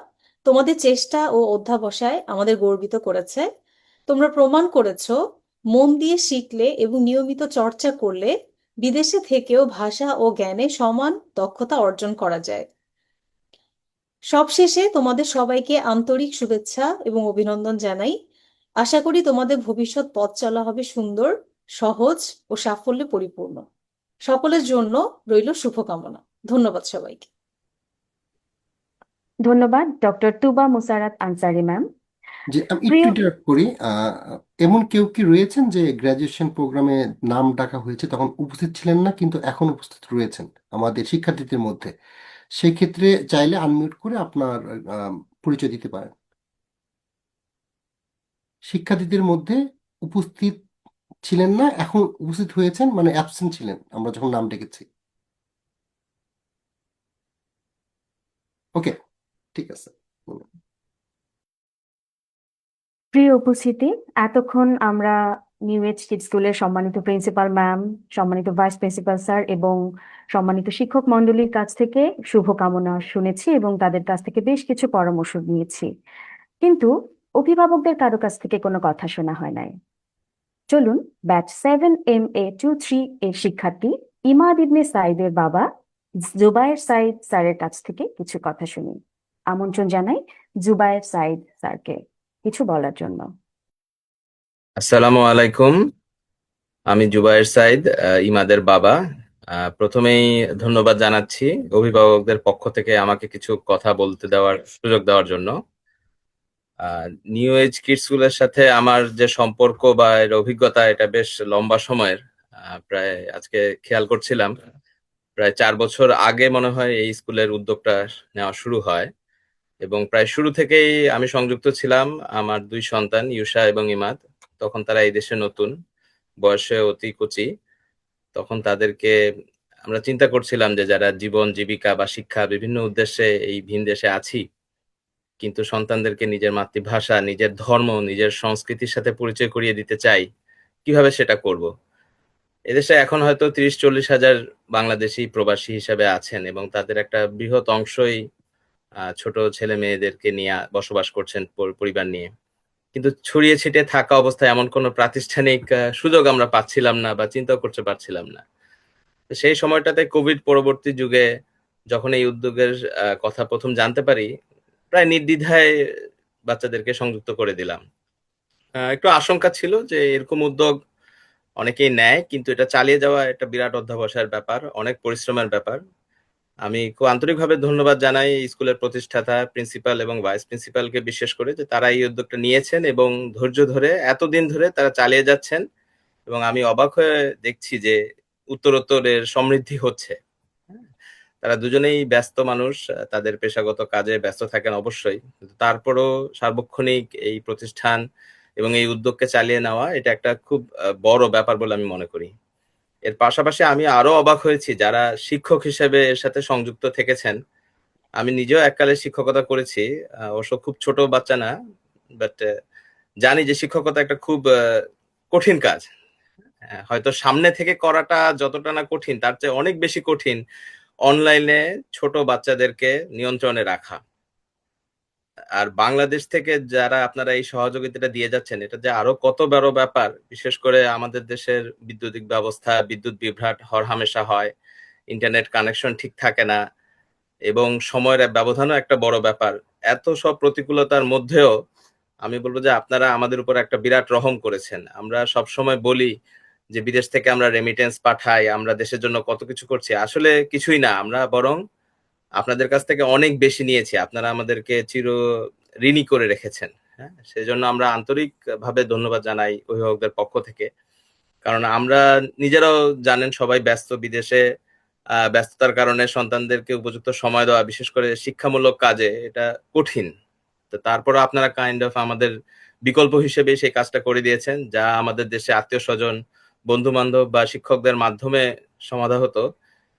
তোমাদের চেষ্টা ও অধ্যাবসায় আমাদের গর্বিত করেছে। তোমরা প্রমাণ করেছো মন দিয়ে শিখলে এবং নিয়মিত চর্চা করলে বিদেশে থেকেও ভাষা ও জ্ঞানে সমান দক্ষতা অর্জন করা যায়। সবশেষে তোমাদের সবাইকে আন্তরিক শুভেচ্ছা এবং অভিনন্দন জানাই। আশা করি তোমাদের ভবিষ্যৎ পথ চলা হবে সুন্দর, সহজ ও সাফল্যে পরিপূর্ণ। সকলের জন্য রইল শুভকামনা। ধন্যবাদ সবাইকে। ধন্যবাদ ডক্টর তুবা মুসারাত আনসারি ম্যাম। যে আমি একটু প্রিয় ইন্টারাপ্ট করি, এমন কেউ কি রয়েছেন যে গ্র্যাজুয়েশন প্রোগ্রামে নাম ডাকা হয়েছে তখন উপস্থিত ছিলেন না কিন্তু এখন উপস্থিত রয়েছেন আমাদের শিক্ষার্থীদের মধ্যে? সেই ক্ষেত্রে চাইলে আনমিউট করে আপনার পরিচয় দিতে পারেন। শিক্ষার্থীদের মধ্যে উপস্থিত ছিলেন না, এখন উপস্থিত হয়েছেন, মানে অ্যাবসেন্ট ছিলেন আমরা যখন নাম ডেকেছি। ওকে, ঠিক আছে। প্রিয় উপস্থিতি, এতক্ষণ আমরা নিউ এজ কিডস স্কুলের সম্মানিত প্রিন্সিপাল ম্যাম, সম্মানিত ভাইস প্রিন্সিপাল স্যার এবং সম্মানিত শিক্ষক মণ্ডলীর কাছ থেকে শুভকামনা শুনেছি এবং তাদের কাছ থেকে বেশ কিছু পরামর্শ নিয়েছি, কিন্তু অভিভাবকদের কারো কাছ থেকে কোনো কথা শোনা হয় নাই। চলুন ব্যাচ 7MA23 এর শিক্ষার্থী ইমাদ ইবনে সাইদের বাবা জুবায়ের সাইদ স্যারের কাছ থেকে কিছু কথা শুনি। আমন্ত্রণ জানাই জুবায়ের সাইদ স্যারকে কিছু বলার জন্য। আসসালামু আলাইকুম, আমি জুবায়ের সাইদ, ইমাদের বাবা। প্রথমেই ধন্যবাদ জানাচ্ছি অভিভাবকদের পক্ষ থেকে আমাকে কিছু কথা বলতে দেওয়ার সুযোগ দেওয়ার জন্য। নিউ এজ কিডস স্কুলের সাথে আমার যে সম্পর্ক বা এর অভিজ্ঞতা, এটা বেশ লম্বা সময়ের। প্রায় আজকে খেয়াল করছিলাম, প্রায় 4 বছর আগে মনে হয় এই স্কুলের উদ্যোগটা নেওয়া শুরু হয় এবং প্রায় শুরু থেকেই আমি সংযুক্ত ছিলাম। আমার 2 সন্তান ইউসা এবং ইমাদ, তখন তারা এই দেশে নতুন, বয়সে অতি কচি। তখন তাদেরকে আমরা চিন্তা করছিলাম যে যারা জীবন জীবিকা বা শিক্ষা বিভিন্ন উদ্দেশ্যে এই ভিন দেশে আছি, কিন্তু সন্তানদেরকে নিজের মাতৃভাষা, নিজের ধর্ম, নিজের সংস্কৃতির সাথে পরিচয় করিয়ে দিতে চাই, কিভাবে সেটা করব। এদেশে এখন হয়তো 30-40 হাজার বাংলাদেশি প্রবাসী হিসেবে আছেন এবং তাদের একটা বৃহৎ অংশই ছোট ছেলে মেয়েদেরকে নিয়ে বসবাস করছেন পরিবার নিয়ে, কিন্তু ছড়িয়ে ছিটিয়ে থাকা অবস্থায় এমন কোনো প্রাতিষ্ঠানিক সুযোগ আমরা পাচ্ছিলাম না বা চিন্তা করতে পারছিলাম না। তো সেই সময়টাতে কোভিড পরবর্তী যুগে যখন এই উদ্যোগের কথা প্রথম জানতে পারি, প্রায় নির্দ্বিধায় বাচ্চাদেরকে সংযুক্ত করে দিলাম। একটু আশঙ্কা ছিল যে এরকম উদ্যোগ অনেকেই নেয়, কিন্তু এটা চালিয়ে যাওয়া একটা বিরাট অধ্যবসায়ের ব্যাপার, অনেক পরিশ্রমের ব্যাপার। আমি খুব আন্তরিকভাবে ধন্যবাদ জানাই এই স্কুলের প্রতিষ্ঠাতা, প্রিন্সিপাল এবং ভাইস প্রিন্সিপালকে বিশেষ করে, যে তারা এই উদ্যোগটা নিয়েছেন এবং ধৈর্য ধরে এতদিন ধরে তারা চালিয়ে যাচ্ছেন এবং আমি অবাক হয়ে দেখছি যে উত্তরোত্তর এর সমৃদ্ধি হচ্ছে। তারা দুজনেই ব্যস্ত মানুষ, তাদের পেশাগত কাজে ব্যস্ত থাকেন অবশ্যই, কিন্তু তারপরও সার্বক্ষণিক এই প্রতিষ্ঠান এবং এই উদ্যোগকে চালিয়ে নেওয়া, এটা একটা খুব বড় ব্যাপার বলে আমি মনে করি। এর পাশাপাশি আমি আরো অবাক হয়েছি যারা শিক্ষক হিসেবে এর সাথে সংযুক্ত থেকেছেন। আমি নিজেও এককালে শিক্ষকতা করেছি, অবশ্য খুব ছোট বাচ্চা না, বাট জানি যে শিক্ষকতা একটা খুব কঠিন কাজ। হয়তো সামনে থেকে করাটা যতটা না কঠিন, তার চেয়ে অনেক বেশি কঠিন অনলাইনে ছোট বাচ্চাদেরকে নিয়ন্ত্রণে রাখা। আর বাংলাদেশ থেকে যারা আপনারা এই সহযোগিতাটা দিয়ে যাচ্ছেন, এটা যে আরো কত বড় ব্যাপার। বিশেষ করে আমাদের দেশের বিদ্যুতিক ব্যবস্থা, বিদ্যুৎ বিভ্রাট হরহামেশা হয়, ইন্টারনেট কানেকশন ঠিক থাকে না এবং সময়ের ব্যবধানও একটা বড় ব্যাপার। এত সব প্রতিকূলতার মধ্যেও আমি বলবো যে আপনারা আমাদের উপর একটা বিরাট রহম করেছেন। আমরা সব সময় বলি যে বিদেশ থেকে আমরা রেমিটেন্স পাঠাই, আমরা দেশের জন্য কত কিছু করছি, আসলে কিছুই না। আমরা বরং আপনাদের কাছ থেকে অনেক বেশি নিয়েছি, আপনারা আমাদেরকে চির ঋণী করে রেখেছেন। হ্যাঁ, সেজন্য আমরা আন্তরিকভাবে ধন্যবাদ জানাই অভিভাবকদের পক্ষ থেকে, কারণ আমরা নিজেরাও জানেন সবাই ব্যস্ত, বিদেশে ব্যস্ততার কারণে সন্তানদেরকে উপযুক্ত সময় দেওয়া, বিশেষ করে শিক্ষামূলক কাজে, এটা কঠিন। তো তারপরে আপনারা কাইন্ড অফ আমাদের বিকল্প হিসেবে সেই কাজটা করে দিয়েছেন, যা আমাদের দেশে আত্মীয় স্বজন, বন্ধু বান্ধব বা শিক্ষকদের মাধ্যমে সমাধা হতো,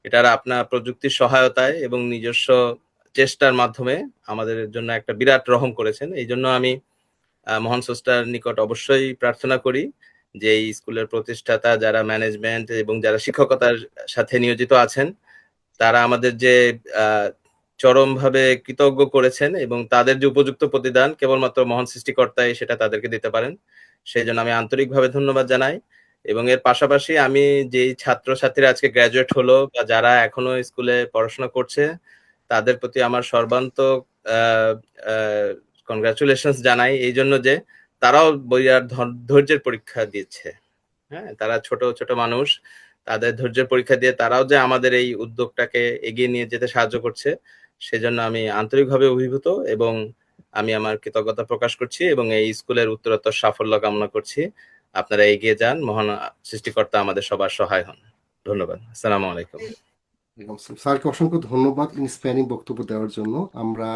এটার আপনার প্রযুক্তির সহায়তায় এবং নিজস্ব চেষ্টার মাধ্যমে আমাদের জন্য একটা বিরাট রহম করেছেন। এই জন্য আমি মহান স্রষ্টার নিকট অবশ্যই প্রার্থনা করি যে এই স্কুলের প্রতিষ্ঠাতা, যারা ম্যানেজমেন্ট এবং যারা শিক্ষকতার সাথে নিয়োজিত আছেন, তারা আমাদের যে চরমভাবে কৃতজ্ঞ করেছেন এবং তাদের যে উপযুক্ত প্রতিদান কেবলমাত্র মহান সৃষ্টিকর্তাই সেটা তাদেরকে দিতে পারেন। সেই জন্য আমি আন্তরিকভাবে ধন্যবাদ জানাই। এবং এর পাশাপাশি আমি যেই ছাত্রছাত্রীরা আজকে গ্র্যাজুয়েট হলো বা যারা এখনো স্কুলে পড়াশোনা করছে, তাদের প্রতি আমার সর্বান্তক কনগ্রাচুলেশনস জানাই, এই জন্য যে তারাও বইয়ার ধৈর্যের পরীক্ষা দিচ্ছে। হ্যাঁ, তারা ছোট ছোট মানুষ, তাদের ধৈর্যের পরীক্ষা দিয়ে তারাও যে আমাদের এই উদ্যোগটাকে এগিয়ে নিয়ে যেতে সাহায্য করছে, সেজন্য আমি আন্তরিকভাবে অভিভূত এবং আমি আমার কৃতজ্ঞতা প্রকাশ করছি এবং এই স্কুলের উত্তরোত্তর সাফল্য কামনা করছি। আপনারা এগিয়ে যান, মহান সৃষ্টিকর্তা আমাদের সবার সহায় হন। ধন্যবাদ। আসসালামু আলাইকুম। ওয়ালাইকুম আসসালাম। স্যারকে অসংখ্য ধন্যবাদ ইন্সপায়ারিং বক্তব্য দেওয়ার জন্য। আমরা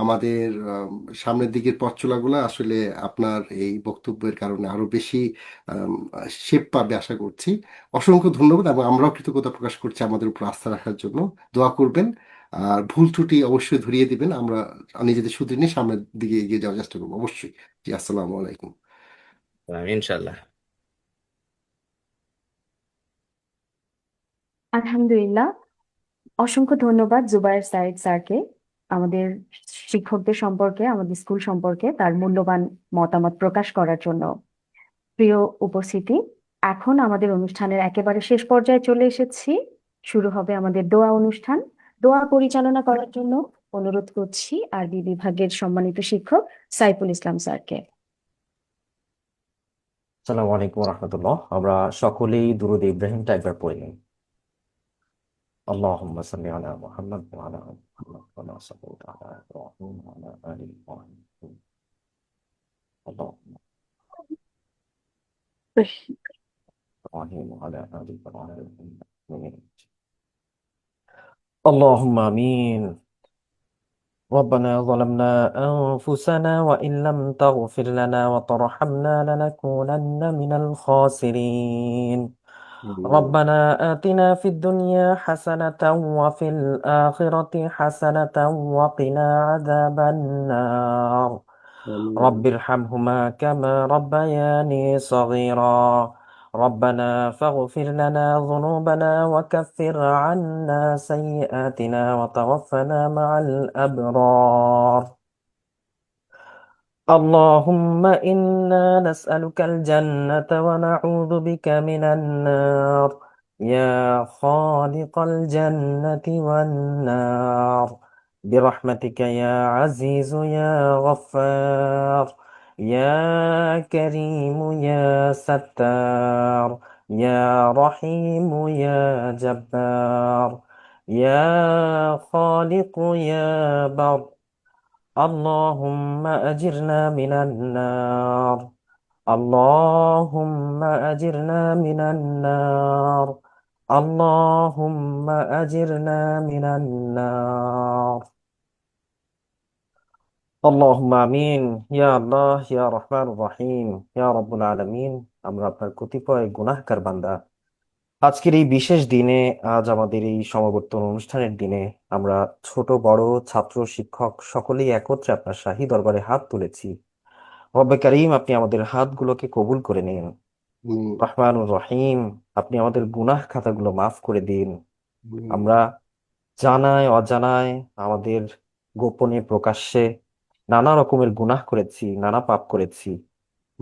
আমাদের সামনের দিকের পথ চলাগুলো আসলে আপনার এই বক্তব্যের কারণে আরো বেশি শেপ পাবে আশা করছি। অসংখ্য ধন্যবাদ এবং আমরাও কৃতজ্ঞতা প্রকাশ করছি আমাদের উপর আস্থা রাখার জন্য। দোয়া করবেন আর ভুল ত্রুটি অবশ্যই ধরিয়ে দিবেন। আমরা নিজেদের শুধরে নিয়ে সামনের দিকে এগিয়ে যাওয়ার চেষ্টা করবো অবশ্যই। জি, আসসালামু আলাইকুম। ইনশাল্লাহ। আলহামদুলিল্লাহ, অসংখ্য ধন্যবাদ জুবায়ের সাইদ স্যারকে আমাদের শিক্ষকদের সম্পর্কে, আমাদের স্কুল সম্পর্কে তার মূল্যবান মতামত প্রকাশ করার জন্য। প্রিয় উপস্থিতি, এখন আমাদের অনুষ্ঠানের একেবারে শেষ পর্যায়ে চলে এসেছি। শুরু হবে আমাদের দোয়া অনুষ্ঠান। দোয়া পরিচালনা করার জন্য অনুরোধ করছি আরবি বিভাগের সম্মানিত শিক্ষক সাইফুল ইসলাম স্যারকে। আসসালামু আলাইকুম রহমতুল্লাহ। আমরা সকলেই দুরূদ ইব্রাহিমটা একবার পড়ে নিই। اللهم صل على محمد وعلى آل محمد كما صليت على إبراهيم وعلى آل إبراهيم اللهم إبراهيم وعلى آل إبراهيم اللهم آمين. ربنا ظلمنا أنفسنا وإن لم تغفر لنا وترحمنا لنكونن من الخاسرين. ربنا آتنا في الدنيا حسنة وفي الآخرة حسنة وقنا عذاب النار. رب ارحمهما كما ربياني صغيرا. ربنا فاغفر لنا ذنوبنا وكفر عنا سيئاتنا وتوفنا مع الأبرار. اللهم إنا نسألك الجنة ونعوذ بك من النار يا خالق الجنة والنار برحمتك يا عزيز يا غفار يا كريم يا ستار يا رحيم يا جبار يا خالق يا بر. اللهم أجرنا من النار. اللهم أجرنا من النار. اللهم أجرنا من النار. اللهم آمين يا الله يا رحمن الرحيم يا رب العالمين. আমরা আপনার কতিপয় গুনাহগার বান্দা। আজকের এই বিশেষ দিনে, আজ আমাদের এই সমাবর্তন অনুষ্ঠানের দিনে আমরা ছোট বড় ছাত্র শিক্ষক সকলেই একত্রে আপনার শাহী দরবারে হাত তুলেছি। রব্বে কারীম, আপনি আমাদের হাতগুলোকে কবুল করে নিন। রহমানুর রহিম, আপনি আমাদের গুনাহ খাতাগুলো মাফ করে দিন। আমরা জানায় অজানায়, আমাদের গোপনে প্রকাশ্যে নানা রকমের গুনাহ করেছি, নানা পাপ করেছি,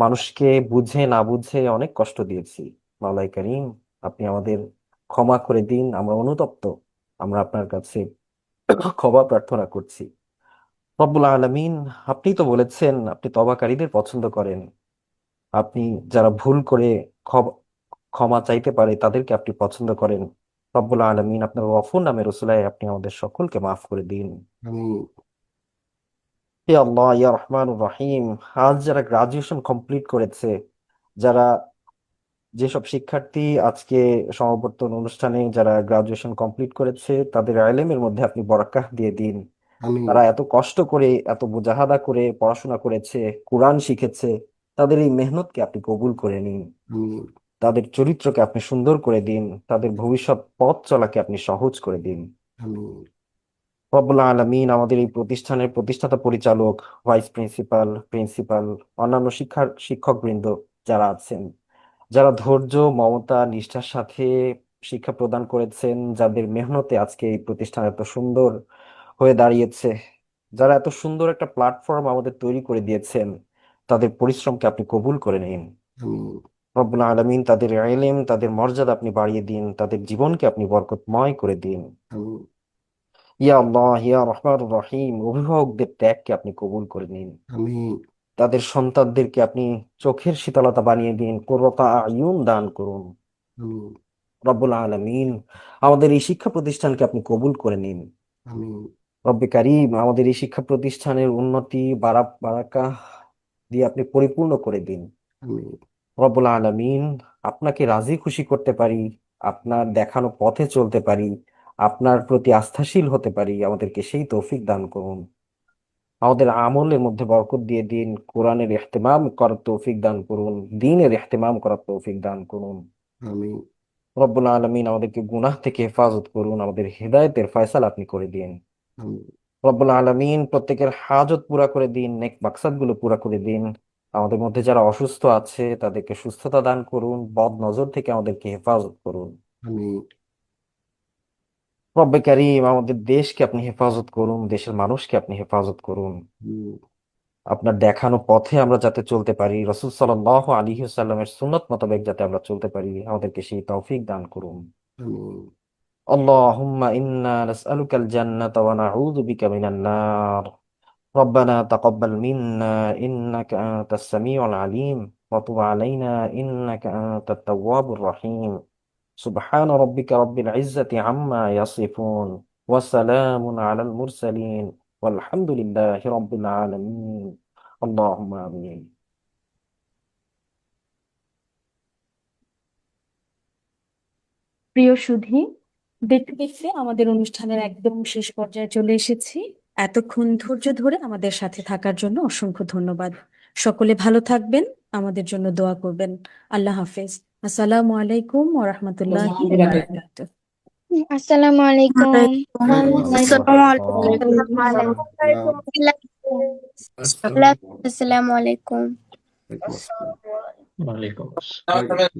মানুষকে বুঝে না বুঝে অনেক কষ্ট দিয়েছি। মাওলাই কারীম, আপনি আমাদের ক্ষমা করে দিন। আমরা অনুতপ্ত, আমরা আপনার কাছে ক্ষমা প্রার্থনা করছি। রব্বুল আলামিন, আপনি তো বলেছেন আপনি তওবাকারীদের পছন্দ করেন। আপনি যারা ভুল করে ক্ষমা চাইতে পারে তাদেরকে আপনি পছন্দ করেন। রব্বুল আলামিন, আপনার গফুর নামে রসুলায় আপনি আমাদের সকলকে মাফ করে দিন। হে আল্লাহ ইয়া রহমানুর রহিম, আজ যারা গ্রাজুয়েশন কমপ্লিট করেছে, যারা যেসব শিক্ষার্থী আজকে সমাবর্তন অনুষ্ঠানে যারা গ্রাজুয়েশন কমপ্লিট করেছে, তাদের ইলমের মধ্যে আপনি বরাকাহ দিয়ে দিন। তারা এত কষ্ট করে, এত মুজাহাদা করে পড়াশোনা করেছে, কোরআন শিখেছে, তাদের এই মেহনতকে আপনি কবুল করে নিন। তাদের চরিত্রকে আপনি সুন্দর করে দিন, তাদের ভবিষ্যৎ পথ চলাকে আপনি সহজ করে দিন। রব্বুল আলামিন, আমাদের এই প্রতিষ্ঠানের প্রতিষ্ঠাতা পরিচালক, ভাইস প্রিন্সিপাল, প্রিন্সিপাল, অন্যান্য শিক্ষকবৃন্দ যারা আছেন, যারা ধৈর্য, মমতা, নিষ্ঠার সাথে শিক্ষা প্রদান করেছেন, যাদের মেহনতে আজকে এই প্রতিষ্ঠান এত সুন্দর হয়ে দাঁড়িয়েছে, যারা এত সুন্দর একটা প্ল্যাটফর্ম আমাদের তৈরি করে দিয়েছেন, তাদের পরিশ্রমকে আপনি কবুল করে নিন। রব্বুল আলামিন, তাদের ইলম, তাদের মর্যাদা আপনি বাড়িয়ে দিন, তাদের জীবনকে আপনি বরকতময় করে দিন। ইয়া আল্লাহ ইয়া রহমানুর রহিম, অভিভাবকদের ত্যাগকে আপনি কবুল করে নিন। তাদের সন্তানদেরকে আপনি চোখের শীতলতা বানিয়ে দিন, কুররাতা আয়ুন দান করুন। রব্বুল আলামিন, আমাদের এই শিক্ষা প্রতিষ্ঠানকে আপনি কবুল করে নিন। রব্বে কারিম, আমাদের এই শিক্ষা প্রতিষ্ঠানের উন্নতি বারাকা দিয়ে আপনি পরিপূর্ণ করে দিন। আমিন। রব্বুল আলামিন, আপনাকে রাজি খুশি করতে পারি, আপনার দেখানো পথে চলতে পারি, আপনার প্রতি আস্থাশীল হতে পারি, আমাদেরকে সেই তৌফিক দান করুন। আমাদের আমলের মধ্যে বরকত দিয়ে দিন, কোরআনের ইহতিমাম করার তৌফিক দান করুন, দ্বীনের ইহতিমাম করার তৌফিক দান করুন। আমিন। রব্বুল আলামিন, আমাদেরকে গুনাহ থেকে হেফাজত করুন, আমাদের হেদায়েতের ফয়সালা আপনি করে দিন। আমিন। রব্বুল আলামিন, প্রত্যেকের হাজত পুরা করে দিন, নেক মাকসাদগুলো পুরা করে দিন। আমাদের মধ্যে যারা অসুস্থ আছে তাদেরকে সুস্থতা দান করুন, বদ নজর থেকে আমাদেরকে হেফাজত করুন। আমিন। রব্বে কারিম, আমাদের দেশকে আপনি হেফাজত করুন, দেশের মানুষকে আপনি হেফাজত করুন। আমিন। আপনার দেখানো পথে আমরা যাতে চলতে পারি, রাসূল সাল্লাল্লাহু আলাইহি ওয়াসাল্লামের সুন্নাত মোতাবেক যাতে আমরা চলতে পারি, আমাদেরকে সেই তৌফিক দান করুন। আমিন। আল্লাহুম্মা ইন্না নাসআলুকাল জান্নাতা ওয়া নাউযু বিকা মিনান নার। ربنا تقبل منا إنك أنت السميع العليم وتب علينا إنك أنت التواب الرحيم. سبحان ربك رب العزة عما يصفون وسلام على المرسلين والحمد لله رب العالمين. اللهم آمين. প্রিয় সুধী, দেখতে দেখতে আমাদের অনুষ্ঠানের একদম শেষ পর্যায়ে চলে এসেছি। এতক্ষণ ধৈর্য ধরে আমাদের সাথে থাকার জন্য অসংখ্য ধন্যবাদ। সকলে ভালো থাকবেন, আমাদের জন্য দোয়া করবেন। আল্লাহ হাফেজ। আসসালামু আলাইকুম ওয়া রাহমাতুল্লাহি ওয়া বারাকাতুহু। আসসালামু আলাইকুম। আসসালামু আলাইকুম। ওয়ালাইকুম আসসালাম। ওয়ালাইকুম আসসালাম।